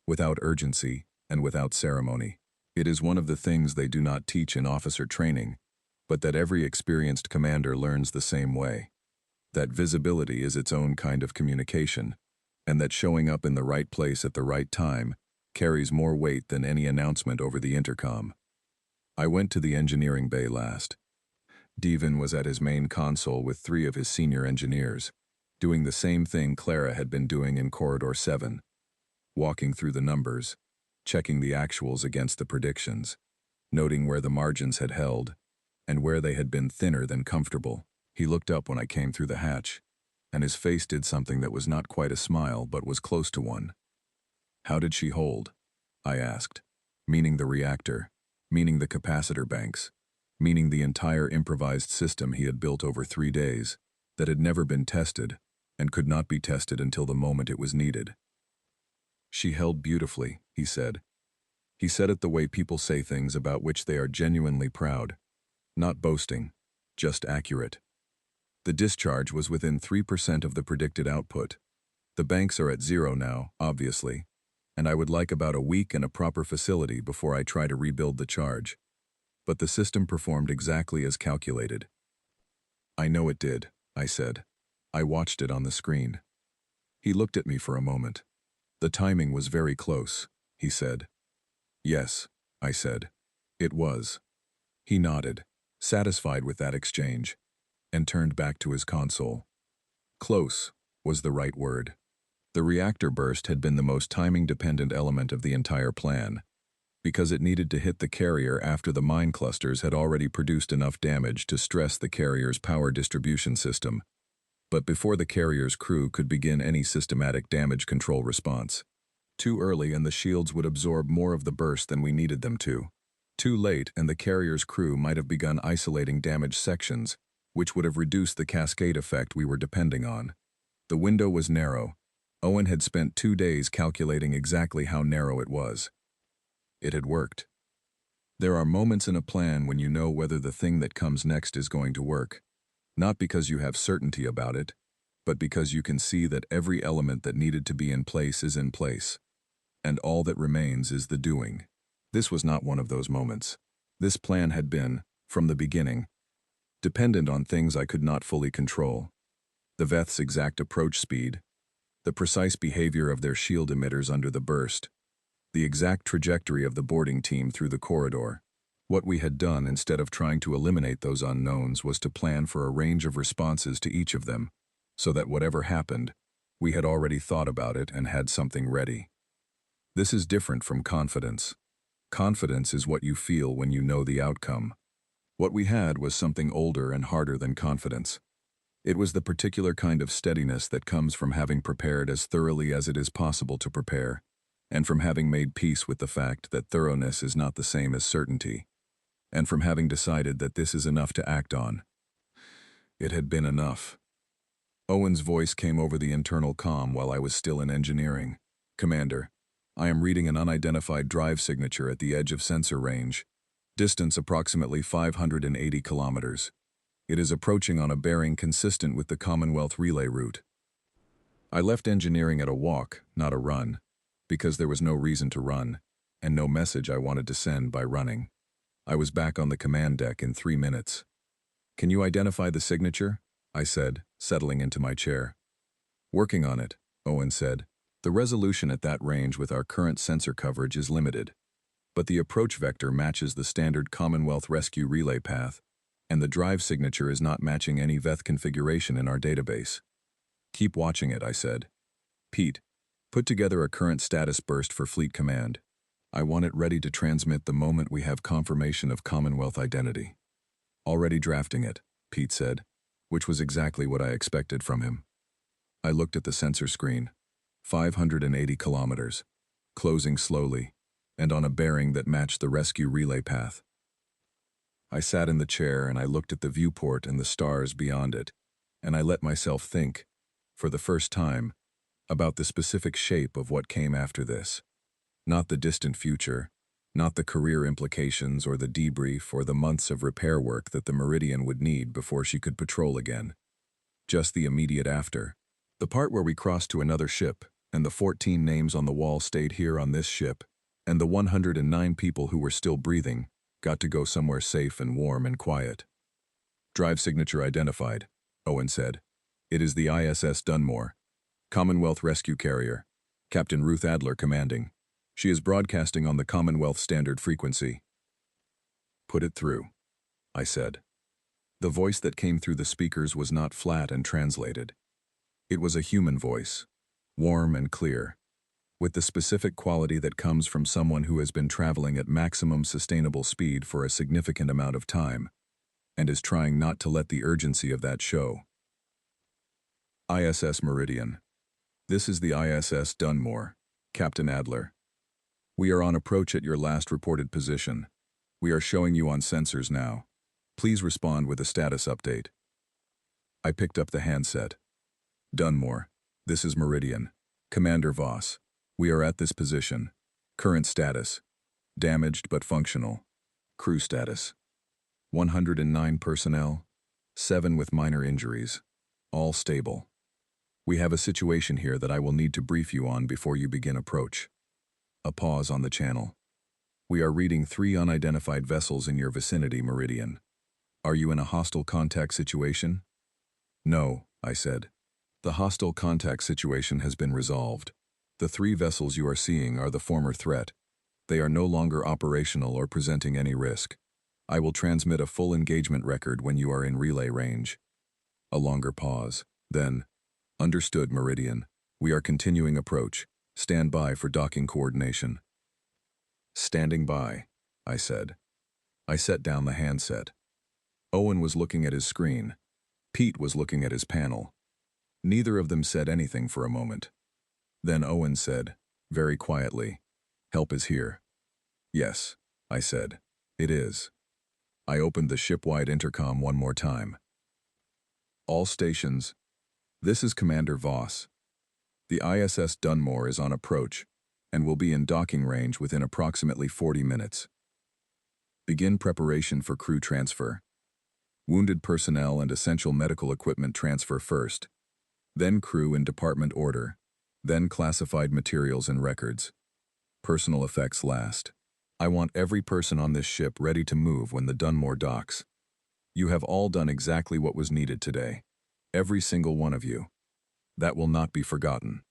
without urgency and without ceremony. It is one of the things they do not teach in officer training, but that every experienced commander learns the same way. That visibility is its own kind of communication, and that showing up in the right place at the right time carries more weight than any announcement over the intercom. I went to the engineering bay last. Devon was at his main console with 3 of his senior engineers, doing the same thing Clara had been doing in Corridor 7, walking through the numbers, checking the actuals against the predictions, noting where the margins had held, and where they had been thinner than comfortable. He looked up when I came through the hatch, and his face did something that was not quite a smile but was close to one. How did she hold? I asked. Meaning the reactor, meaning the capacitor banks, meaning the entire improvised system he had built over 3 days, that had never been tested, and could not be tested until the moment it was needed. She held beautifully, he said. He said it the way people say things about which they are genuinely proud. Not boasting, just accurate. The discharge was within 3% of the predicted output. The banks are at 0 now, obviously, and I would like about a week and a proper facility before I try to rebuild the charge. But the system performed exactly as calculated. I know it did, I said. I watched it on the screen. He looked at me for a moment. The timing was very close, he said. Yes, I said. It was. He nodded, satisfied with that exchange, and turned back to his console. Close was the right word. The reactor burst had been the most timing-dependent element of the entire plan, because it needed to hit the carrier after the mine clusters had already produced enough damage to stress the carrier's power distribution system, but before the carrier's crew could begin any systematic damage control response. Too early and the shields would absorb more of the burst than we needed them to. Too late and the carrier's crew might have begun isolating damaged sections, which would have reduced the cascade effect we were depending on. The window was narrow. Owen had spent 2 days calculating exactly how narrow it was. It had worked. There are moments in a plan when you know whether the thing that comes next is going to work, not because you have certainty about it, but because you can see that every element that needed to be in place is in place, and all that remains is the doing. This was not one of those moments. This plan had been, from the beginning, dependent on things I could not fully control. The Veth's exact approach speed, the precise behavior of their shield emitters under the burst, the exact trajectory of the boarding team through the corridor. What we had done instead of trying to eliminate those unknowns was to plan for a range of responses to each of them, so that whatever happened, we had already thought about it and had something ready. This is different from confidence. Confidence is what you feel when you know the outcome. What we had was something older and harder than confidence. It was the particular kind of steadiness that comes from having prepared as thoroughly as it is possible to prepare, and from having made peace with the fact that thoroughness is not the same as certainty, and from having decided that this is enough to act on. It had been enough. Owen's voice came over the internal comm while I was still in engineering. Commander, I am reading an unidentified drive signature at the edge of sensor range. Distance approximately 580 kilometers. It is approaching on a bearing consistent with the Commonwealth relay route. I left engineering at a walk, not a run, because there was no reason to run, and no message I wanted to send by running. I was back on the command deck in 3 minutes. Can you identify the signature? I said, settling into my chair. Working on it, Owen said. The resolution at that range with our current sensor coverage is limited, but the approach vector matches the standard Commonwealth rescue relay path, and the drive signature is not matching any Veth configuration in our database. Keep watching it, I said. Pete, put together a current status burst for Fleet Command. I want it ready to transmit the moment we have confirmation of Commonwealth identity. Already drafting it, Pete said, which was exactly what I expected from him. I looked at the sensor screen. 580 kilometers, closing slowly, and on a bearing that matched the rescue relay path. I sat in the chair and I looked at the viewport and the stars beyond it, and I let myself think, for the first time, about the specific shape of what came after this. Not the distant future, not the career implications or the debrief or the months of repair work that the Meridian would need before she could patrol again. Just the immediate after. The part where we crossed to another ship, and the 14 names on the wall stayed here on this ship, and the 109 people who were still breathing got to go somewhere safe and warm and quiet. Drive signature identified, Owen said. It is the ISS Dunmore, Commonwealth Rescue Carrier, Captain Ruth Adler commanding. She is broadcasting on the Commonwealth Standard Frequency. Put it through, I said. The voice that came through the speakers was not flat and translated. It was a human voice, warm and clear, with the specific quality that comes from someone who has been traveling at maximum sustainable speed for a significant amount of time, and is trying not to let the urgency of that show. ISS Meridian. This is the ISS Dunmore. Captain Adler. We are on approach at your last reported position. We are showing you on sensors now. Please respond with a status update. I picked up the handset. Dunmore. This is Meridian. Commander Voss. We are at this position. Current status. Damaged but functional. Crew status. 109 personnel. 7 with minor injuries. All stable. We have a situation here that I will need to brief you on before you begin approach. A pause on the channel. We are reading 3 unidentified vessels in your vicinity, Meridian. Are you in a hostile contact situation? No, I said. The hostile contact situation has been resolved. The 3 vessels you are seeing are the former threat. They are no longer operational or presenting any risk. I will transmit a full engagement record when you are in relay range. A longer pause. Then, understood, Meridian. We are continuing approach. Stand by for docking coordination. Standing by, I said. I set down the handset. Owen was looking at his screen. Pete was looking at his panel. Neither of them said anything for a moment. Then Owen said, very quietly, "Help is here." "Yes," I said. "It is." I opened the ship-wide intercom one more time. "All stations. This is Commander Voss. The ISS Dunmore is on approach and will be in docking range within approximately 40 minutes. Begin preparation for crew transfer. Wounded personnel and essential medical equipment transfer first, then crew in department order, then classified materials and records. Personal effects last. I want every person on this ship ready to move when the Dunmore docks. You have all done exactly what was needed today. Every single one of you. That will not be forgotten."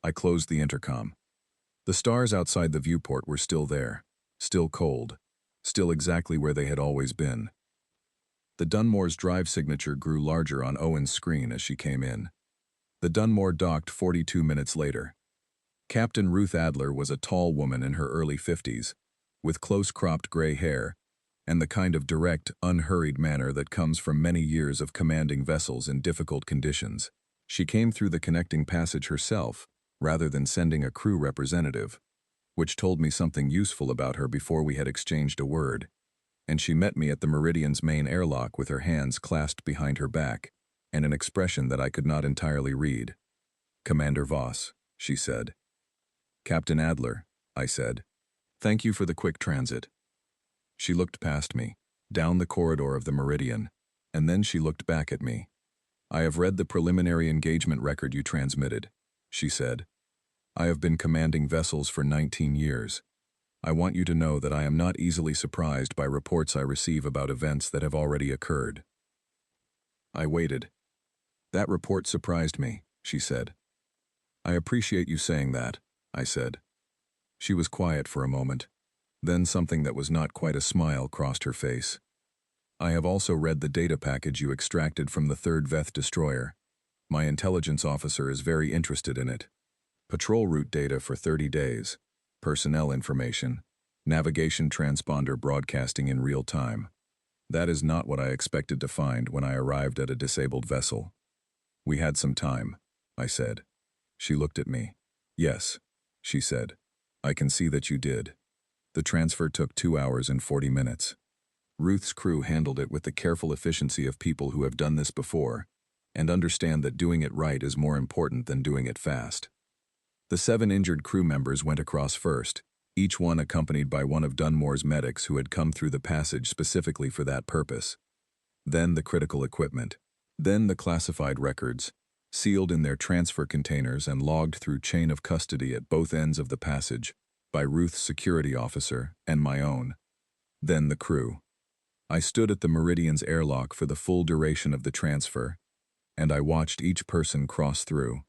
I closed the intercom. The stars outside the viewport were still there, still cold, still exactly where they had always been. The Dunmore's drive signature grew larger on Owen's screen as she came in. The Dunmore docked 42 minutes later. Captain Ruth Adler was a tall woman in her early 50s, with close-cropped gray hair, and the kind of direct, unhurried manner that comes from many years of commanding vessels in difficult conditions. She came through the connecting passage herself, rather than sending a crew representative, which told me something useful about her before we had exchanged a word, and she met me at the Meridian's main airlock with her hands clasped behind her back, and an expression that I could not entirely read. "Commander Voss," she said. "Captain Adler," I said. "Thank you for the quick transit." She looked past me, down the corridor of the Meridian, and then she looked back at me. "I have read the preliminary engagement record you transmitted," she said. "I have been commanding vessels for 19 years. I want you to know that I am not easily surprised by reports I receive about events that have already occurred." I waited. "That report surprised me," she said. "I appreciate you saying that," I said. She was quiet for a moment. Then something that was not quite a smile crossed her face. "I have also read the data package you extracted from the 3rd Veth destroyer. My intelligence officer is very interested in it. Patrol route data for 30 days, personnel information, navigation transponder broadcasting in real time. That is not what I expected to find when I arrived at a disabled vessel." "We had some time," I said. She looked at me. "Yes," she said. "I can see that you did. The transfer took 2 hours and 40 minutes. Ruth's crew handled it with the careful efficiency of people who have done this before and understand that doing it right is more important than doing it fast." The 7 injured crew members went across first, each one accompanied by one of Dunmore's medics who had come through the passage specifically for that purpose. Then the critical equipment. Then the classified records, sealed in their transfer containers and logged through chain of custody at both ends of the passage by Ruth's security officer and my own. Then the crew. I stood at the Meridian's airlock for the full duration of the transfer, and I watched each person cross through.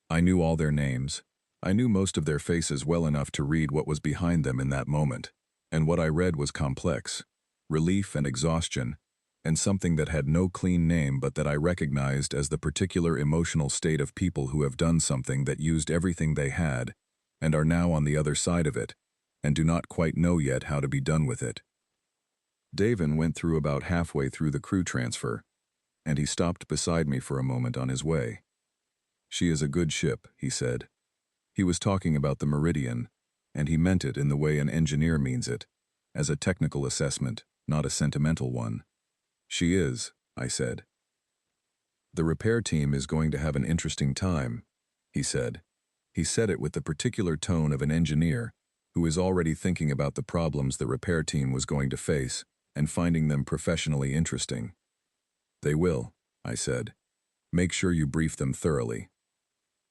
I knew all their names. I knew most of their faces well enough to read what was behind them in that moment, and what I read was complex, relief and exhaustion, and something that had no clean name but that I recognized as the particular emotional state of people who have done something that used everything they had, and are now on the other side of it, and do not quite know yet how to be done with it. Davin went through about halfway through the crew transfer, and he stopped beside me for a moment on his way. "She is a good ship," he said. He was talking about the meridian, and he meant it in the way an engineer means it, as a technical assessment, not a sentimental one. She is, I said. The repair team is going to have an interesting time, he said. He said it with the particular tone of an engineer who is already thinking about the problems the repair team was going to face and finding them professionally interesting. They will, I said. Make sure you brief them thoroughly.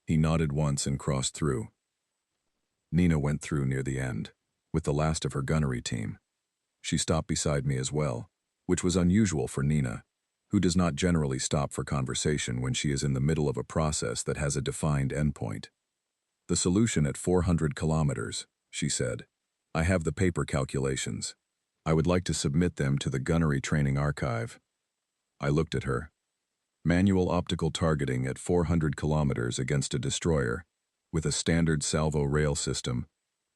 He nodded once and crossed through. Nina went through near the end, with the last of her gunnery team. She stopped beside me as well, which was unusual for Nina, who does not generally stop for conversation when she is in the middle of a process that has a defined endpoint. The solution at 400 kilometers, she said. I have the paper calculations. I would like to submit them to the gunnery training archive. I looked at her. Manual optical targeting at 400 kilometers against a destroyer, with a standard salvo rail system,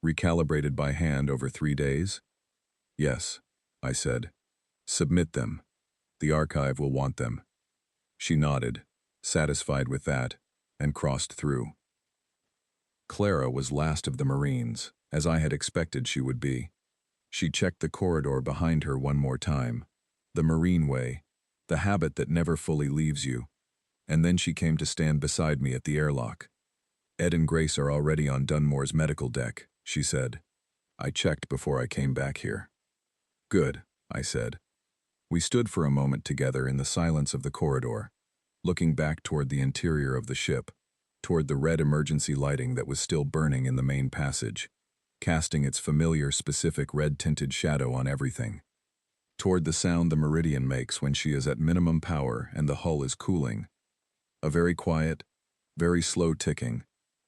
recalibrated by hand over 3 days? Yes, I said. Submit them. The archive will want them. She nodded, satisfied with that, and crossed through. Clara was last of the Marines, as I had expected she would be. She checked the corridor behind her one more time. The Marine way, the habit that never fully leaves you. And then she came to stand beside me at the airlock. Ed and Grace are already on Dunmore's medical deck, she said. I checked before I came back here. Good, I said. We stood for a moment together in the silence of the corridor, looking back toward the interior of the ship, toward the red emergency lighting that was still burning in the main passage, casting its familiar specific red-tinted shadow on everything. Toward the sound the Meridian makes when she is at minimum power and the hull is cooling. A very quiet, very slow ticking,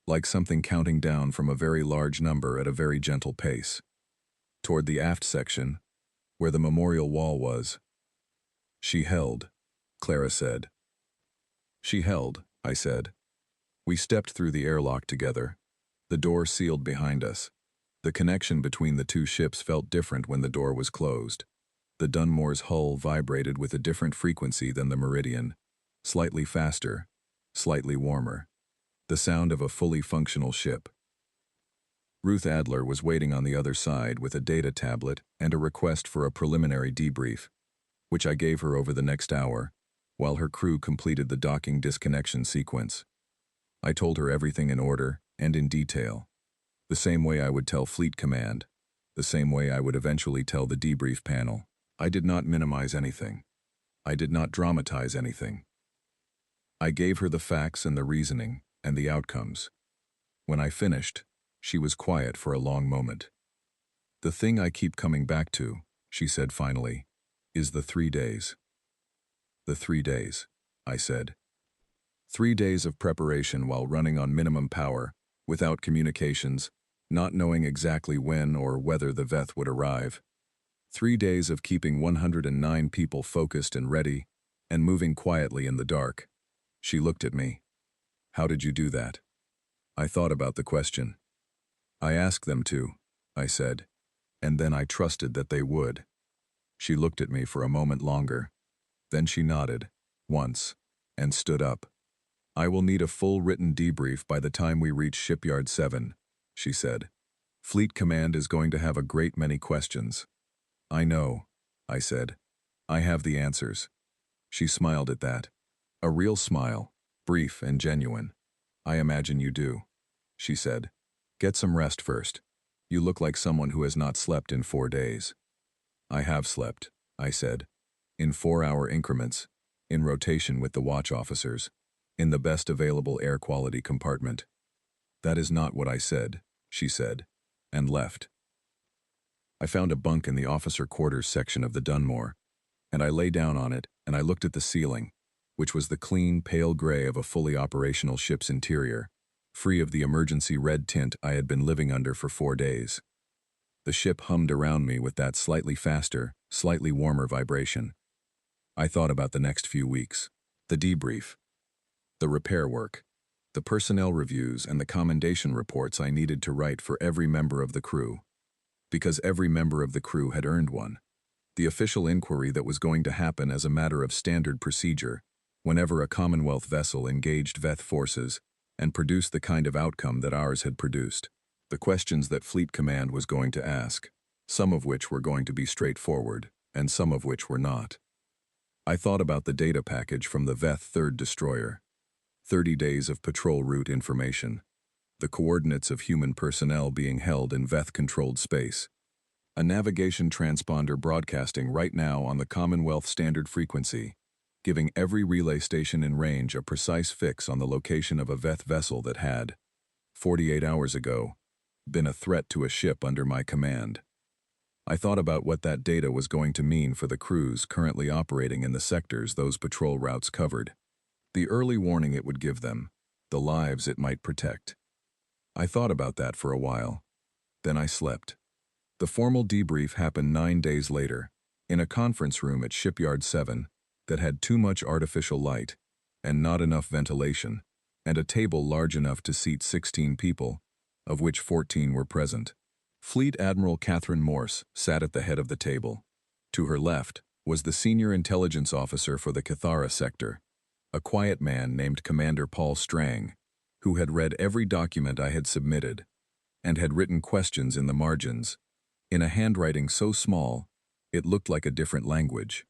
like something counting down from a very large number at a very gentle pace. Toward the aft section, where the memorial wall was. She held, Clara said. She held, I said. We stepped through the airlock together. The door sealed behind us. The connection between the two ships felt different when the door was closed. The Dunmore's hull vibrated with a different frequency than the Meridian, slightly faster, slightly warmer. The sound of a fully functional ship. Ruth Adler was waiting on the other side with a data tablet and a request for a preliminary debrief, which I gave her over the next hour, while her crew completed the docking disconnection sequence. I told her everything in order and in detail, the same way I would tell Fleet Command, the same way I would eventually tell the debrief panel. I did not minimize anything. I did not dramatize anything. I gave her the facts and the reasoning and the outcomes. When I finished, she was quiet for a long moment. The thing I keep coming back to, she said finally, is the 3 days. The 3 days, I said. 3 days of preparation while running on minimum power, without communications, not knowing exactly when or whether the Veth would arrive. 3 days of keeping 109 people focused and ready, and moving quietly in the dark. She looked at me. How did you do that? I thought about the question. I asked them to, I said, and then I trusted that they would. She looked at me for a moment longer. Then she nodded, once, and stood up. I will need a full written debrief by the time we reach Shipyard 7, she said. Fleet Command is going to have a great many questions. I know, I said. I have the answers. She smiled at that. A real smile, brief and genuine. I imagine you do, she said. Get some rest first. You look like someone who has not slept in 4 days. I have slept, I said. In 4-hour increments, in rotation with the watch officers, in the best available air quality compartment. That is not what I said, she said, and left. I found a bunk in the officer quarters section of the Dunmore, and I lay down on it and I looked at the ceiling, which was the clean, pale gray of a fully operational ship's interior, free of the emergency red tint I had been living under for 4 days. The ship hummed around me with that slightly faster, slightly warmer vibration. I thought about the next few weeks, the debrief, the repair work, the personnel reviews and the commendation reports I needed to write for every member of the crew. Because every member of the crew had earned one. The official inquiry that was going to happen as a matter of standard procedure, whenever a Commonwealth vessel engaged Veth forces, and produce the kind of outcome that ours had produced. The questions that Fleet Command was going to ask, some of which were going to be straightforward, and some of which were not. I thought about the data package from the Veth 3rd Destroyer. 30 days of patrol route information. The coordinates of human personnel being held in Veth-controlled space. A navigation transponder broadcasting right now on the Commonwealth standard frequency, giving every relay station in range a precise fix on the location of a Veth vessel that had, 48 hours ago, been a threat to a ship under my command. I thought about what that data was going to mean for the crews currently operating in the sectors those patrol routes covered. The early warning it would give them, the lives it might protect. I thought about that for a while. Then I slept. The formal debrief happened 9 days later, in a conference room at Shipyard 7 that had too much artificial light, and not enough ventilation, and a table large enough to seat 16 people, of which 14 were present. Fleet Admiral Catherine Morse sat at the head of the table. To her left was the senior intelligence officer for the Cathara sector, a quiet man named Commander Paul Strang, who had read every document I had submitted, and had written questions in the margins, in a handwriting so small, it looked like a different language.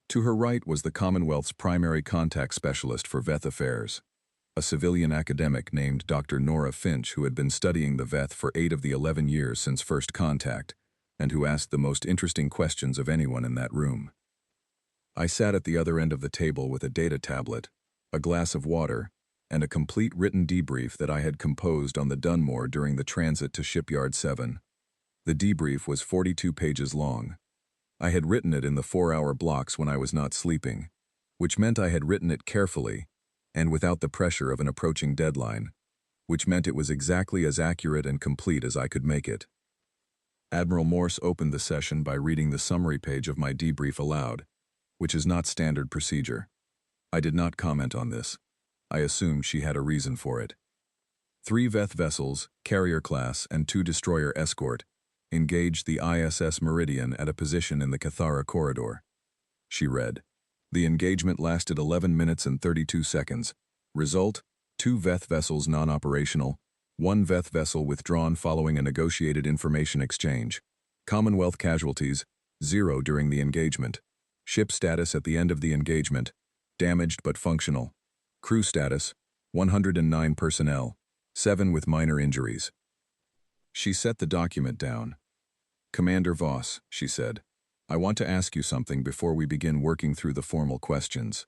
To her right was the Commonwealth's primary contact specialist for Veth affairs, a civilian academic named Dr. Nora Finch, who had been studying the Veth for 8 of the 11 years since first contact, and who asked the most interesting questions of anyone in that room. I sat at the other end of the table with a data tablet, a glass of water, and a complete written debrief that I had composed on the Dunmore during the transit to Shipyard 7. The debrief was 42 pages long. I had written it in the 4-hour blocks when I was not sleeping, which meant I had written it carefully and without the pressure of an approaching deadline, which meant it was exactly as accurate and complete as I could make it. Admiral Morse opened the session by reading the summary page of my debrief aloud, which is not standard procedure. I did not comment on this. I assumed she had a reason for it. 3 Veth vessels, carrier class, and 2 destroyer escort engaged the ISS Meridian at a position in the Cathara corridor. She read. The engagement lasted 11 minutes and 32 seconds. Result, 2 Veth vessels non-operational, 1 Veth vessel withdrawn following a negotiated information exchange. Commonwealth casualties, 0 during the engagement. Ship status at the end of the engagement, damaged but functional. Crew status, 109 personnel, 7 with minor injuries. She set the document down. Commander Voss, she said, I want to ask you something before we begin working through the formal questions.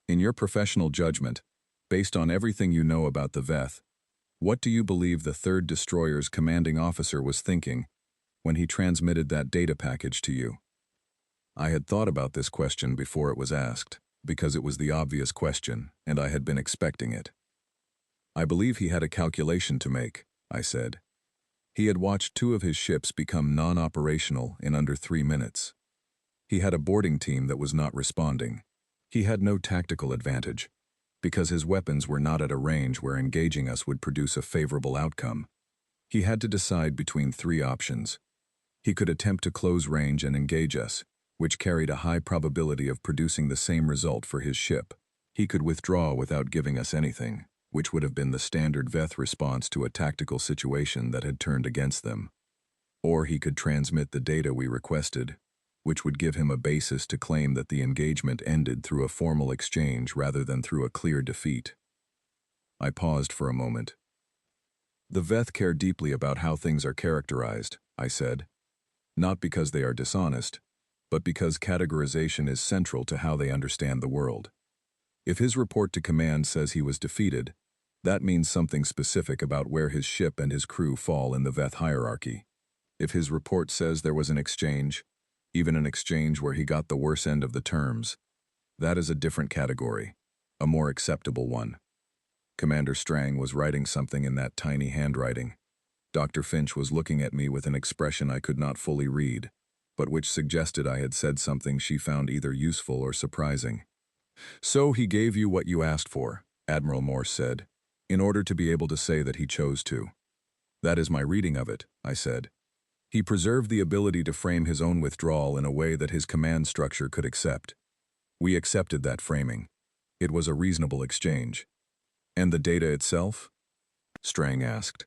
In your professional judgment, based on everything you know about the Veth, what do you believe the 3rd Destroyer's commanding officer was thinking when he transmitted that data package to you? I had thought about this question before it was asked, because it was the obvious question, and I had been expecting it. I believe he had a calculation to make, I said. He had watched 2 of his ships become non-operational in under 3 minutes. He had a boarding team that was not responding. He had no tactical advantage, because his weapons were not at a range where engaging us would produce a favorable outcome. He had to decide between 3 options. He could attempt to close range and engage us, which carried a high probability of producing the same result for his ship. He could withdraw without giving us anything, which would have been the standard Veth response to a tactical situation that had turned against them. Or he could transmit the data we requested, which would give him a basis to claim that the engagement ended through a formal exchange rather than through a clear defeat. I paused for a moment. The Veth care deeply about how things are characterized, I said. Not because they are dishonest, but because categorization is central to how they understand the world. If his report to command says he was defeated, that means something specific about where his ship and his crew fall in the Veth hierarchy. If his report says there was an exchange, even an exchange where he got the worse end of the terms, that is a different category, a more acceptable one. Commander Strang was writing something in that tiny handwriting. Dr. Finch was looking at me with an expression I could not fully read, but which suggested I had said something she found either useful or surprising. So he gave you what you asked for, Admiral Morse said, in order to be able to say that he chose to. That is my reading of it, I said. He preserved the ability to frame his own withdrawal in a way that his command structure could accept. We accepted that framing. It was a reasonable exchange. And the data itself? Strang asked.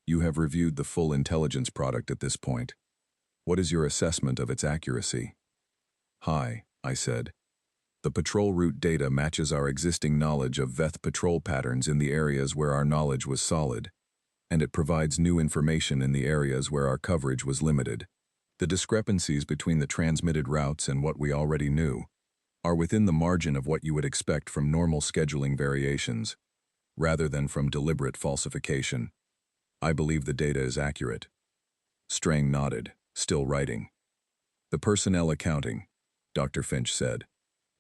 You have reviewed the full intelligence product at this point. What is your assessment of its accuracy? High, I said. The patrol route data matches our existing knowledge of Veth patrol patterns in the areas where our knowledge was solid, and it provides new information in the areas where our coverage was limited. The discrepancies between the transmitted routes and what we already knew are within the margin of what you would expect from normal scheduling variations, rather than from deliberate falsification. I believe the data is accurate. Strang nodded, still writing. The personnel accounting, Dr. Finch said.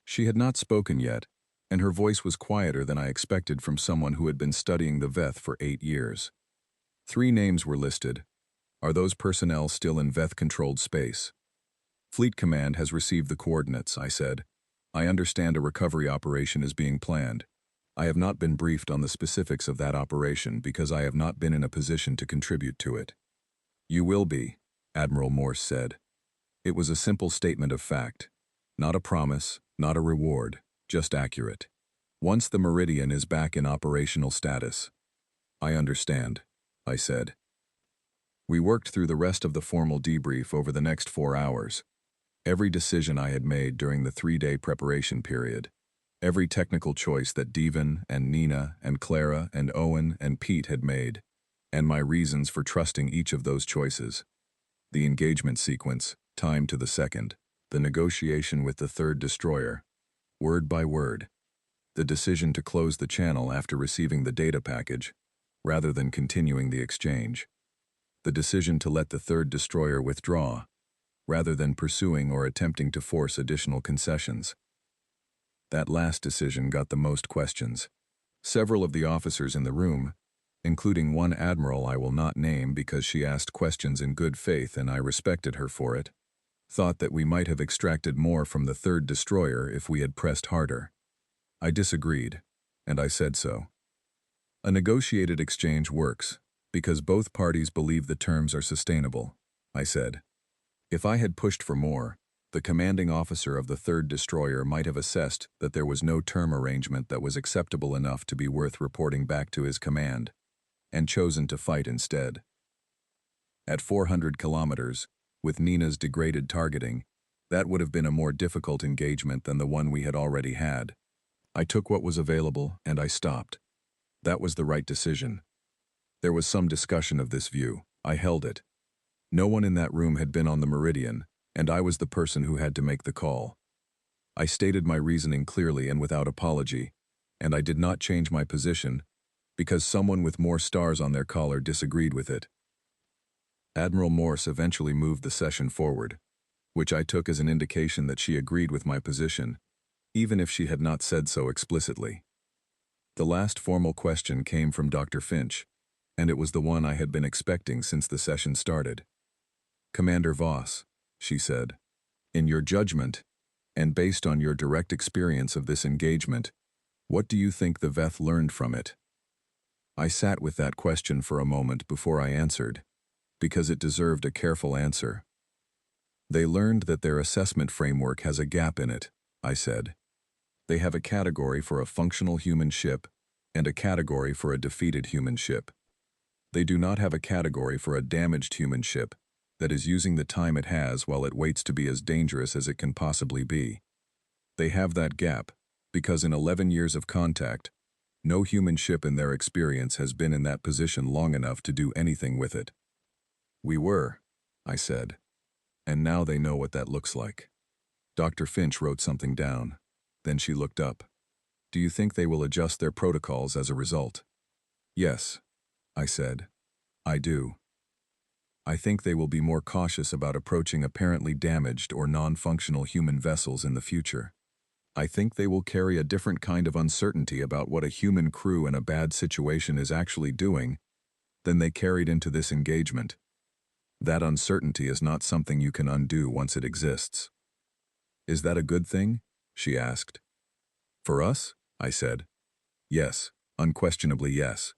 She had not spoken yet, and her voice was quieter than I expected from someone who had been studying the Veth for 8 years. 3 names were listed. Are those personnel still in Veth-controlled space? Fleet Command has received the coordinates, I said. I understand a recovery operation is being planned. I have not been briefed on the specifics of that operation because I have not been in a position to contribute to it. You will be, Admiral Morse said. It was a simple statement of fact. Not a promise, not a reward, just accurate. Once the Meridian is back in operational status. I understand, I said. We worked through the rest of the formal debrief over the next 4 hours. Every decision I had made during the 3-day preparation period. Every technical choice that Devon and Nina and Clara and Owen and Pete had made, and my reasons for trusting each of those choices. The engagement sequence, timed to the second, the negotiation with the third destroyer, word by word, the decision to close the channel after receiving the data package, rather than continuing the exchange, the decision to let the third destroyer withdraw, rather than pursuing or attempting to force additional concessions. That last decision got the most questions. Several of the officers in the room, including one admiral I will not name because she asked questions in good faith and I respected her for it, thought that we might have extracted more from the third destroyer if we had pressed harder. I disagreed, and I said so. A negotiated exchange works because both parties believe the terms are sustainable, I said. If I had pushed for more, the commanding officer of the third destroyer might have assessed that there was no term arrangement that was acceptable enough to be worth reporting back to his command, and chosen to fight instead. At 400 kilometers, with Nina's degraded targeting, that would have been a more difficult engagement than the one we had already had. I took what was available and I stopped. That was the right decision. There was some discussion of this view. I held it. No one in that room had been on the Meridian, and I was the person who had to make the call. I stated my reasoning clearly and without apology, and I did not change my position because someone with more stars on their collar disagreed with it. Admiral Morse eventually moved the session forward, which I took as an indication that she agreed with my position, even if she had not said so explicitly. The last formal question came from Dr. Finch, and it was the one I had been expecting since the session started. Commander Voss, she said, in your judgment, and based on your direct experience of this engagement, what do you think the Veth learned from it? I sat with that question for a moment before I answered, because it deserved a careful answer. They learned that their assessment framework has a gap in it, I said. They have a category for a functional human ship and a category for a defeated human ship. They do not have a category for a damaged human ship that is using the time it has while it waits to be as dangerous as it can possibly be. They have that gap because in 11 years of contact, no human ship in their experience has been in that position long enough to do anything with it. We were, I said, and now they know what that looks like. Dr. Finch wrote something down. Then she looked up. Do you think they will adjust their protocols as a result? Yes, I said. I do. I think they will be more cautious about approaching apparently damaged or non-functional human vessels in the future. I think they will carry a different kind of uncertainty about what a human crew in a bad situation is actually doing than they carried into this engagement. That uncertainty is not something you can undo once it exists. Is that a good thing? She asked. For us? I said. Yes, unquestionably yes.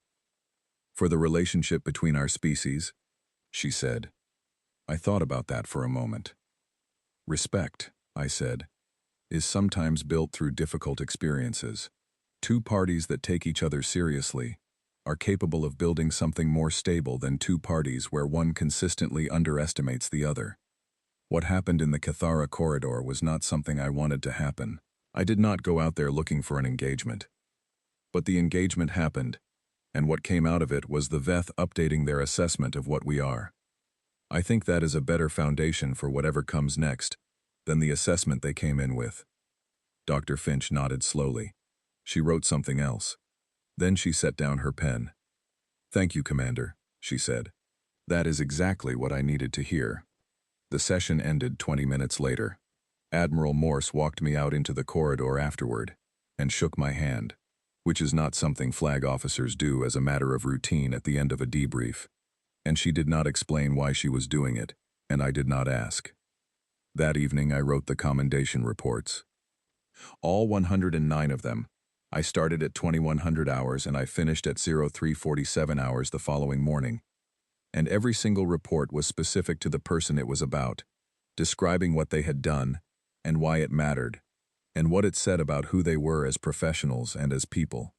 For the relationship between our species? She said. I thought about that for a moment. Respect, I said, is sometimes built through difficult experiences. Two parties that take each other seriously are capable of building something more stable than two parties where one consistently underestimates the other. What happened in the Cathara corridor was not something I wanted to happen. I did not go out there looking for an engagement. But the engagement happened, and what came out of it was the Veth updating their assessment of what we are. I think that is a better foundation for whatever comes next than the assessment they came in with. Dr. Finch nodded slowly. She wrote something else. Then she set down her pen. "Thank you, Commander," she said. "That is exactly what I needed to hear." The session ended 20 minutes later. Admiral Morse walked me out into the corridor afterward and shook my hand, which is not something flag officers do as a matter of routine at the end of a debrief. And she did not explain why she was doing it, and I did not ask. That evening I wrote the commendation reports. All 109 of them. I started at 2100 hours and I finished at 0347 hours the following morning. And every single report was specific to the person it was about, describing what they had done and why it mattered, and what it said about who they were as professionals and as people.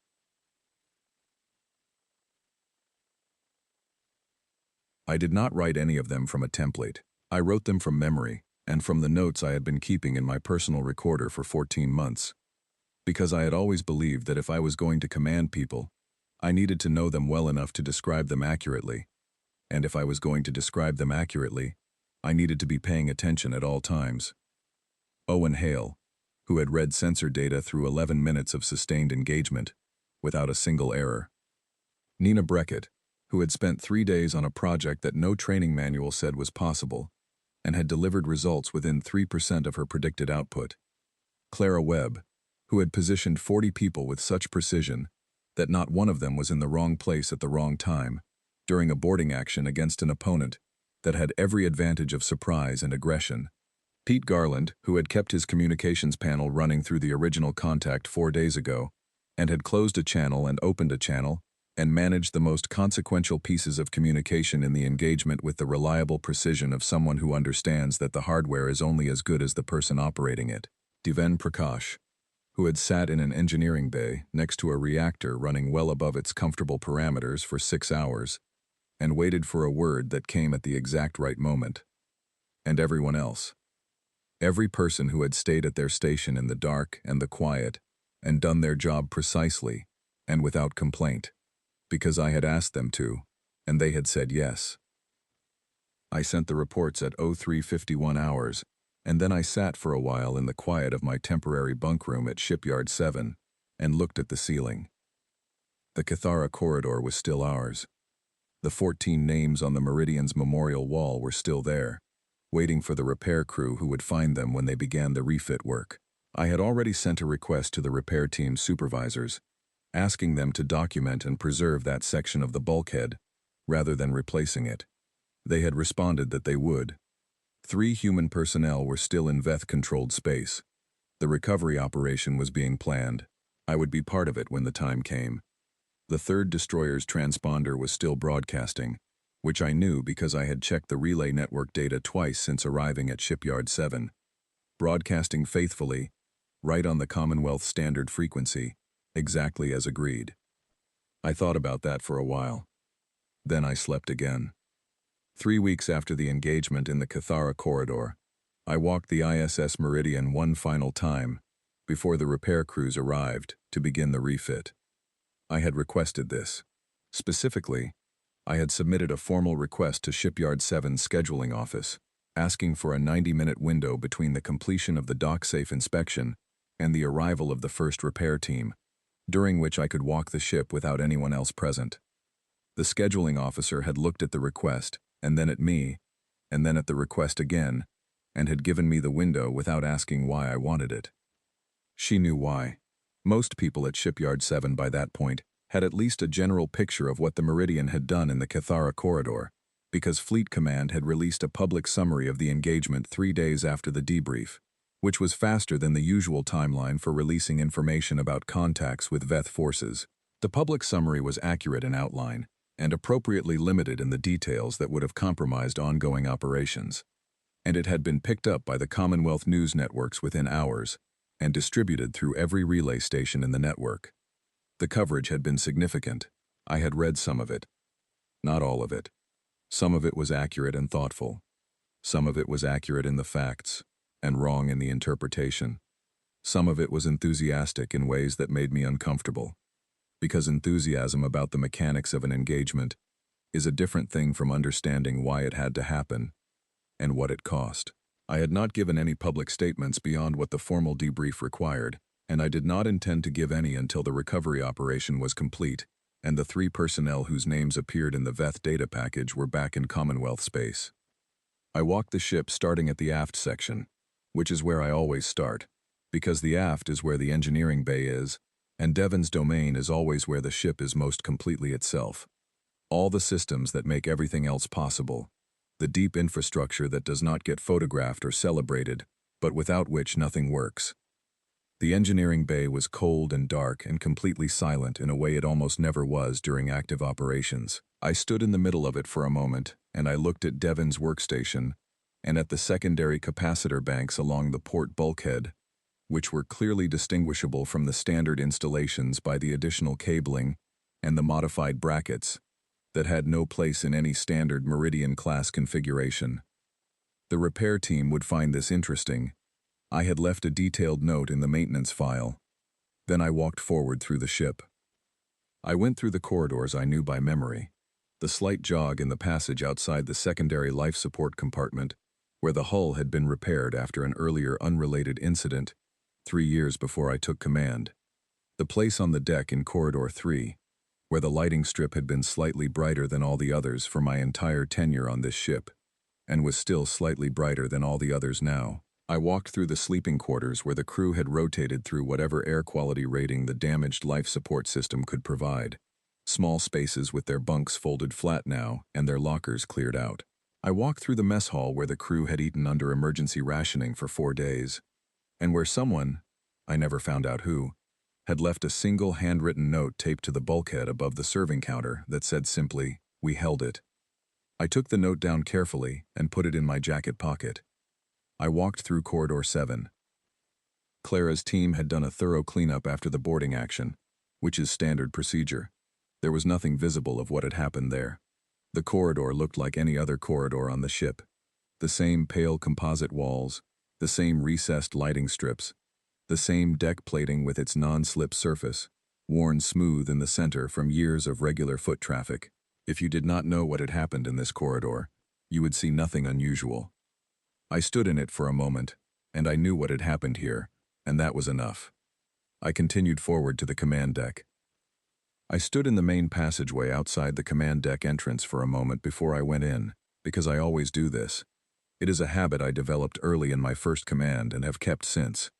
I did not write any of them from a template. I wrote them from memory and from the notes I had been keeping in my personal recorder for 14 months. Because I had always believed that if I was going to command people, I needed to know them well enough to describe them accurately. And if I was going to describe them accurately, I needed to be paying attention at all times. Owen Hale, who had read sensor data through 11 minutes of sustained engagement, without a single error. Nina Breckett, who had spent 3 days on a project that no training manual said was possible, and had delivered results within 3% of her predicted output. Clara Webb, who had positioned 40 people with such precision that not one of them was in the wrong place at the wrong time, during a boarding action against an opponent that had every advantage of surprise and aggression. Pete Garland, who had kept his communications panel running through the original contact 4 days ago, and had closed a channel and opened a channel, and managed the most consequential pieces of communication in the engagement with the reliable precision of someone who understands that the hardware is only as good as the person operating it. Diven Prakash, who had sat in an engineering bay next to a reactor running well above its comfortable parameters for 6 hours, and waited for a word that came at the exact right moment. And everyone else. Every person who had stayed at their station in the dark and the quiet, and done their job precisely, and without complaint, because I had asked them to, and they had said yes. I sent the reports at 0351 hours, and then I sat for a while in the quiet of my temporary bunk room at Shipyard 7 and looked at the ceiling. The Cathara corridor was still ours. The 14 names on the Meridian's memorial wall were still there, waiting for the repair crew who would find them when they began the refit work. I had already sent a request to the repair team's supervisors, asking them to document and preserve that section of the bulkhead, rather than replacing it. They had responded that they would. 3 human personnel were still in Veth-controlled space. The recovery operation was being planned. I would be part of it when the time came. The 3rd destroyer's transponder was still broadcasting, which I knew because I had checked the relay network data twice since arriving at Shipyard 7. Broadcasting faithfully, right on the Commonwealth standard frequency, exactly as agreed. I thought about that for a while. Then I slept again. 3 weeks after the engagement in the Cathara corridor, I walked the ISS Meridian one final time before the repair crews arrived to begin the refit. I had requested this. Specifically, I had submitted a formal request to Shipyard 7's scheduling office, asking for a 90-minute window between the completion of the dock-safe inspection and the arrival of the first repair team, during which I could walk the ship without anyone else present. The scheduling officer had looked at the request, and then at me, and then at the request again, and had given me the window without asking why I wanted it. She knew why. Most people at Shipyard 7 by that point had at least a general picture of what the Meridian had done in the Cathara corridor, because Fleet Command had released a public summary of the engagement 3 days after the debrief, which was faster than the usual timeline for releasing information about contacts with Veth forces. The public summary was accurate in outline, and appropriately limited in the details that would have compromised ongoing operations. And it had been picked up by the Commonwealth news networks within hours, and distributed through every relay station in the network. The coverage had been significant. I had read some of it. Not all of it. Some of it was accurate and thoughtful. Some of it was accurate in the facts, and wrong in the interpretation. Some of it was enthusiastic in ways that made me uncomfortable. Because enthusiasm about the mechanics of an engagement is a different thing from understanding why it had to happen and what it cost. I had not given any public statements beyond what the formal debrief required, and I did not intend to give any until the recovery operation was complete and the 3 personnel whose names appeared in the VETH data package were back in Commonwealth space. I walked the ship starting at the aft section, which is where I always start, because the aft is where the engineering bay is, and Devon's domain is always where the ship is most completely itself. All the systems that make everything else possible, the deep infrastructure that does not get photographed or celebrated, but without which nothing works. The engineering bay was cold and dark and completely silent in a way it almost never was during active operations. I stood in the middle of it for a moment, and I looked at Devon's workstation and at the secondary capacitor banks along the port bulkhead, which were clearly distinguishable from the standard installations by the additional cabling and the modified brackets that had no place in any standard Meridian-class configuration. The repair team would find this interesting. I had left a detailed note in the maintenance file. Then I walked forward through the ship. I went through the corridors I knew by memory. The slight jog in the passage outside the secondary life support compartment, where the hull had been repaired after an earlier unrelated incident 3 years before I took command. The place on the deck in Corridor 3, where the lighting strip had been slightly brighter than all the others for my entire tenure on this ship, and was still slightly brighter than all the others now. I walked through the sleeping quarters where the crew had rotated through whatever air quality rating the damaged life support system could provide. Small spaces with their bunks folded flat now and their lockers cleared out. I walked through the mess hall where the crew had eaten under emergency rationing for 4 days, and where someone, I never found out who, had left a single handwritten note taped to the bulkhead above the serving counter that said simply, "We held it." I took the note down carefully and put it in my jacket pocket. I walked through Corridor 7. Clara's team had done a thorough cleanup after the boarding action, which is standard procedure. There was nothing visible of what had happened there. The corridor looked like any other corridor on the ship. The same pale composite walls, the same recessed lighting strips, the same deck plating with its non-slip surface, worn smooth in the center from years of regular foot traffic. If you did not know what had happened in this corridor, you would see nothing unusual. I stood in it for a moment, and I knew what had happened here, and that was enough. I continued forward to the command deck. I stood in the main passageway outside the command deck entrance for a moment before I went in, because I always do this. It is a habit I developed early in my first command and have kept since.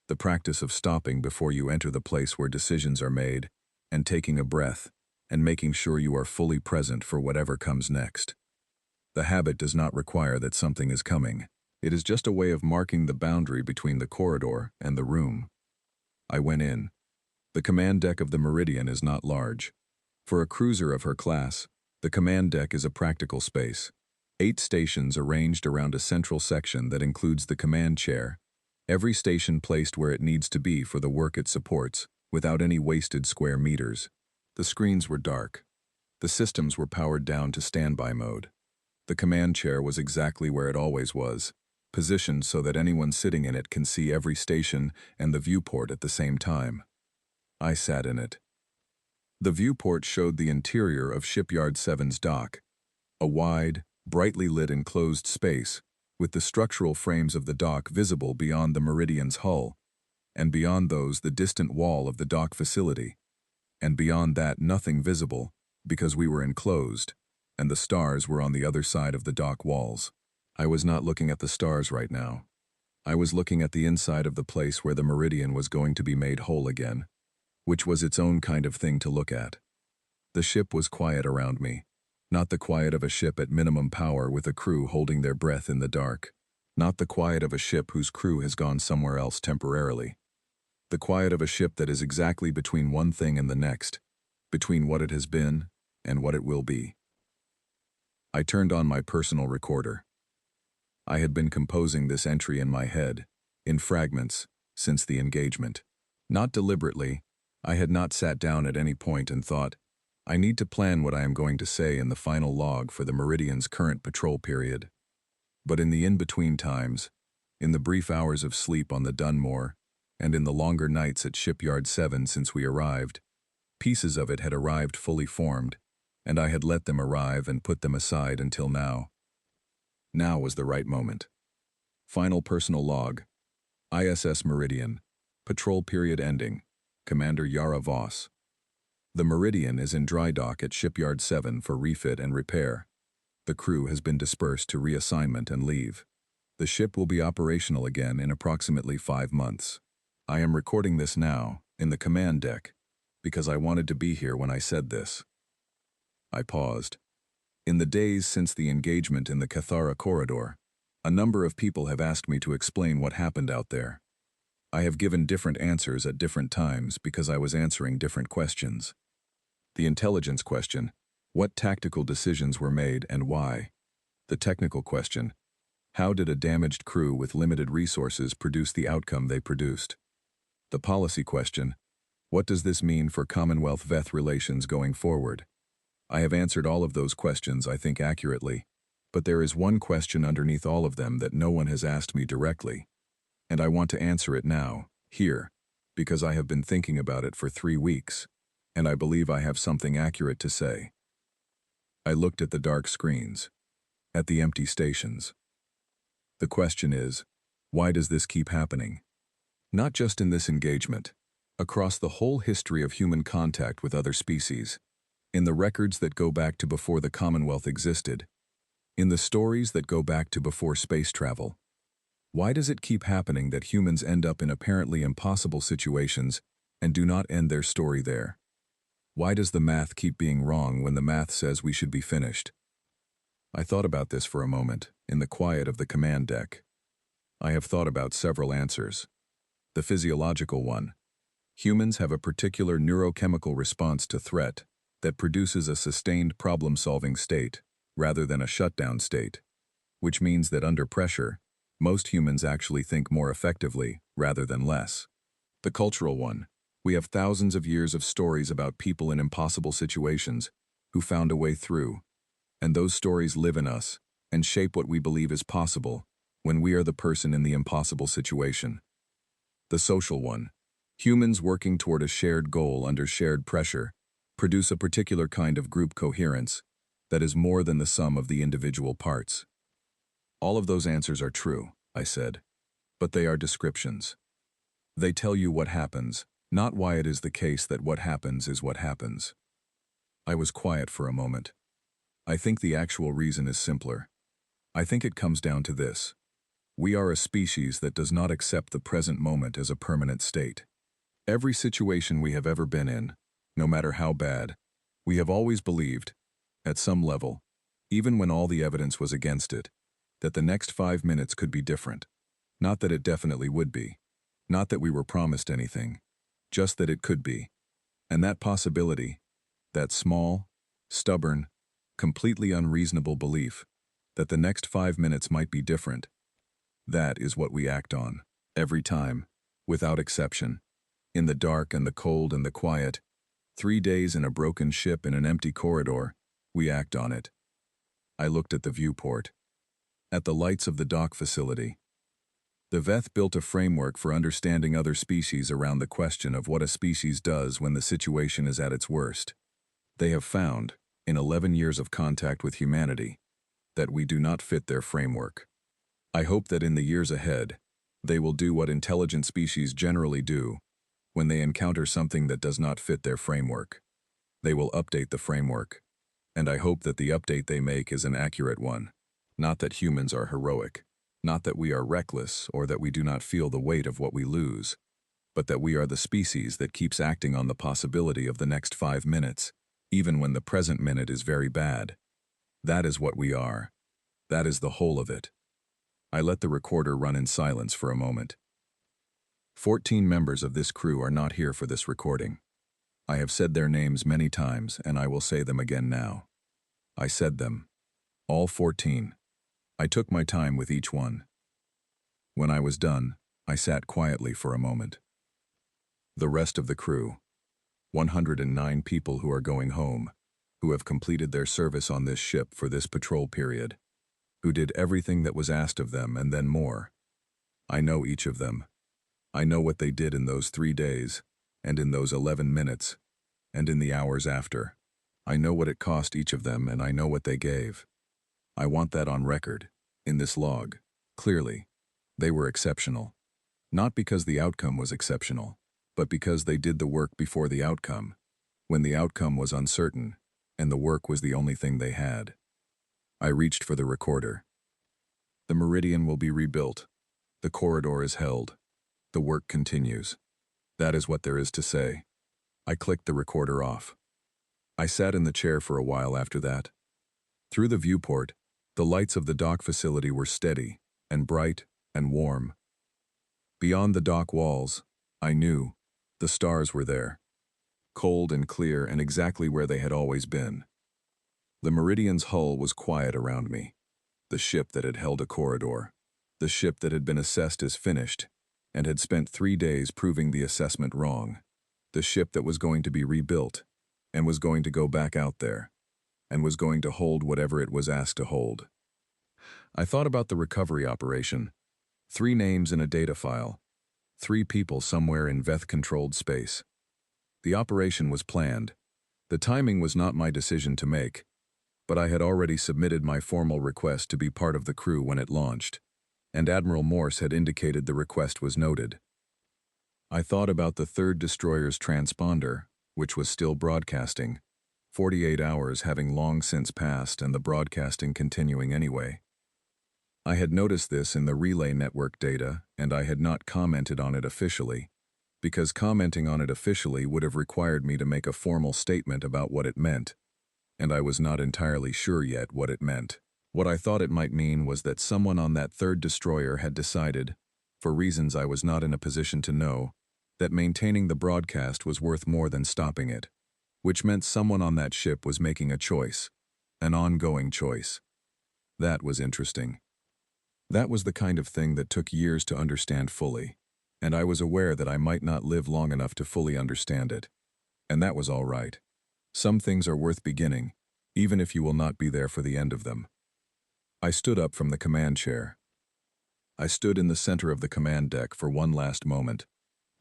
The practice of stopping before you enter the place where decisions are made, and taking a breath, and making sure you are fully present for whatever comes next. The habit does not require that something is coming. It is just a way of marking the boundary between the corridor and the room. I went in. The command deck of the Meridian is not large. For a cruiser of her class, the command deck is a practical space. 8 stations arranged around a central section that includes the command chair, every station placed where it needs to be for the work it supports, without any wasted square meters. The screens were dark. The systems were powered down to standby mode. The command chair was exactly where it always was, positioned so that anyone sitting in it can see every station and the viewport at the same time. I sat in it. The viewport showed the interior of Shipyard 7's dock, a wide, brightly lit enclosed space, with the structural frames of the dock visible beyond the Meridian's hull, and beyond those the distant wall of the dock facility, and beyond that nothing visible, because we were enclosed, and the stars were on the other side of the dock walls. I was not looking at the stars right now. I was looking at the inside of the place where the Meridian was going to be made whole again, which was its own kind of thing to look at. The ship was quiet around me, not the quiet of a ship at minimum power with a crew holding their breath in the dark, not the quiet of a ship whose crew has gone somewhere else temporarily. The quiet of a ship that is exactly between one thing and the next, between what it has been and what it will be. I turned on my personal recorder. I had been composing this entry in my head, in fragments, since the engagement. Not deliberately, I had not sat down at any point and thought, I need to plan what I am going to say in the final log for the Meridian's current patrol period. But in the in-between times, in the brief hours of sleep on the Dunmore, and in the longer nights at Shipyard 7 since we arrived, pieces of it had arrived fully formed, and I had let them arrive and put them aside until now. Now was the right moment. Final personal log. ISS Meridian. Patrol period ending. Commander Yara Voss. The Meridian is in dry dock at Shipyard 7 for refit and repair. The crew has been dispersed to reassignment and leave. The ship will be operational again in approximately 5 months. I am recording this now, in the command deck, because I wanted to be here when I said this. I paused. In the days since the engagement in the Cathara corridor, a number of people have asked me to explain what happened out there. I have given different answers at different times because I was answering different questions. The intelligence question, what tactical decisions were made and why? The technical question, how did a damaged crew with limited resources produce the outcome they produced? The policy question, what does this mean for Commonwealth-Veth relations going forward? I have answered all of those questions, I think, accurately, but there is one question underneath all of them that no one has asked me directly, and I want to answer it now, here, because I have been thinking about it for 3 weeks, and I believe I have something accurate to say. I looked at the dark screens, at the empty stations. The question is, why does this keep happening? Not just in this engagement, across the whole history of human contact with other species, in the records that go back to before the Commonwealth existed, in the stories that go back to before space travel. Why does it keep happening that humans end up in apparently impossible situations and do not end their story there? Why does the math keep being wrong when the math says we should be finished? I thought about this for a moment, in the quiet of the command deck. I have thought about several answers. The physiological one. Humans have a particular neurochemical response to threat that produces a sustained problem-solving state, rather than a shutdown state, which means that under pressure, most humans actually think more effectively, rather than less. The cultural one. We have thousands of years of stories about people in impossible situations who found a way through, and those stories live in us and shape what we believe is possible when we are the person in the impossible situation. The social one. Humans working toward a shared goal under shared pressure produce a particular kind of group coherence that is more than the sum of the individual parts. All of those answers are true, I said, but they are descriptions. They tell you what happens, not why it is the case that what happens is what happens. I was quiet for a moment. I think the actual reason is simpler. I think it comes down to this. We are a species that does not accept the present moment as a permanent state. Every situation we have ever been in, no matter how bad, we have always believed, at some level, even when all the evidence was against it, that the next 5 minutes could be different. Not that it definitely would be. Not that we were promised anything. Just that it could be. And that possibility, that small, stubborn, completely unreasonable belief that the next 5 minutes might be different, that is what we act on, every time, without exception. In the dark and the cold and the quiet, 3 days in a broken ship in an empty corridor, we act on it. I looked at the viewport. At the lights of the dock facility. The Veth built a framework for understanding other species around the question of what a species does when the situation is at its worst. They have found, in 11 years of contact with humanity, that we do not fit their framework. I hope that in the years ahead, they will do what intelligent species generally do when they encounter something that does not fit their framework. They will update the framework, and I hope that the update they make is an accurate one. Not that humans are heroic, not that we are reckless or that we do not feel the weight of what we lose, but that we are the species that keeps acting on the possibility of the next 5 minutes, even when the present minute is very bad. That is what we are. That is the whole of it. I let the recorder run in silence for a moment. 14 members of this crew are not here for this recording. I have said their names many times, and I will say them again now. I said them. All 14. I took my time with each one. When I was done, I sat quietly for a moment. The rest of the crew. 109 people who are going home, who have completed their service on this ship for this patrol period, who did everything that was asked of them and then more. I know each of them. I know what they did in those 3 days, and in those 11 minutes, and in the hours after. I know what it cost each of them, and I know what they gave. I want that on record, in this log. Clearly, they were exceptional. Not because the outcome was exceptional, but because they did the work before the outcome, when the outcome was uncertain, and the work was the only thing they had. I reached for the recorder. The meridian will be rebuilt. The corridor is held. The work continues. That is what there is to say. I clicked the recorder off. I sat in the chair for a while after that. Through the viewport, the lights of the dock facility were steady and bright and warm. Beyond the dock walls, I knew, the stars were there, cold and clear and exactly where they had always been. The Meridian's hull was quiet around me, the ship that had held a corridor, the ship that had been assessed as finished and had spent 3 days proving the assessment wrong, the ship that was going to be rebuilt and was going to go back out there and was going to hold whatever it was asked to hold. I thought about the recovery operation. 3 names in a data file. 3 people somewhere in Veth-controlled space. The operation was planned. The timing was not my decision to make, but I had already submitted my formal request to be part of the crew when it launched, and Admiral Morse had indicated the request was noted. I thought about the 3rd destroyer's transponder, which was still broadcasting, 48 hours having long since passed and the broadcasting continuing anyway. I had noticed this in the relay network data, and I had not commented on it officially, because commenting on it officially would have required me to make a formal statement about what it meant, and I was not entirely sure yet what it meant. What I thought it might mean was that someone on that 3rd destroyer had decided, for reasons I was not in a position to know, that maintaining the broadcast was worth more than stopping it, which meant someone on that ship was making a choice, an ongoing choice. That was interesting. That was the kind of thing that took years to understand fully, and I was aware that I might not live long enough to fully understand it. And that was all right. Some things are worth beginning, even if you will not be there for the end of them. I stood up from the command chair. I stood in the center of the command deck for one last moment,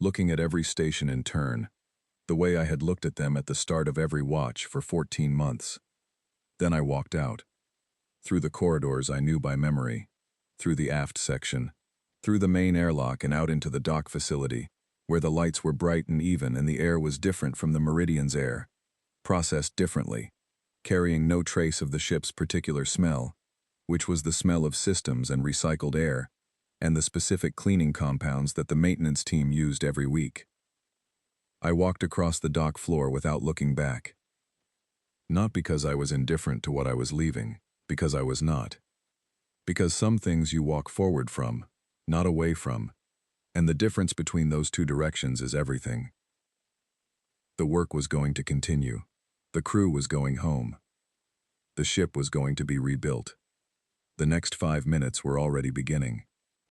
looking at every station in turn, the way I had looked at them at the start of every watch for 14 months. Then I walked out. Through the corridors I knew by memory, through the aft section, through the main airlock and out into the dock facility, where the lights were bright and even and the air was different from the Meridian's air, processed differently, carrying no trace of the ship's particular smell, which was the smell of systems and recycled air, and the specific cleaning compounds that the maintenance team used every week. I walked across the dock floor without looking back. Not because I was indifferent to what I was leaving, because I was not. Because some things you walk forward from, not away from, and the difference between those 2 directions is everything. The work was going to continue. The crew was going home. The ship was going to be rebuilt. The next 5 minutes were already beginning.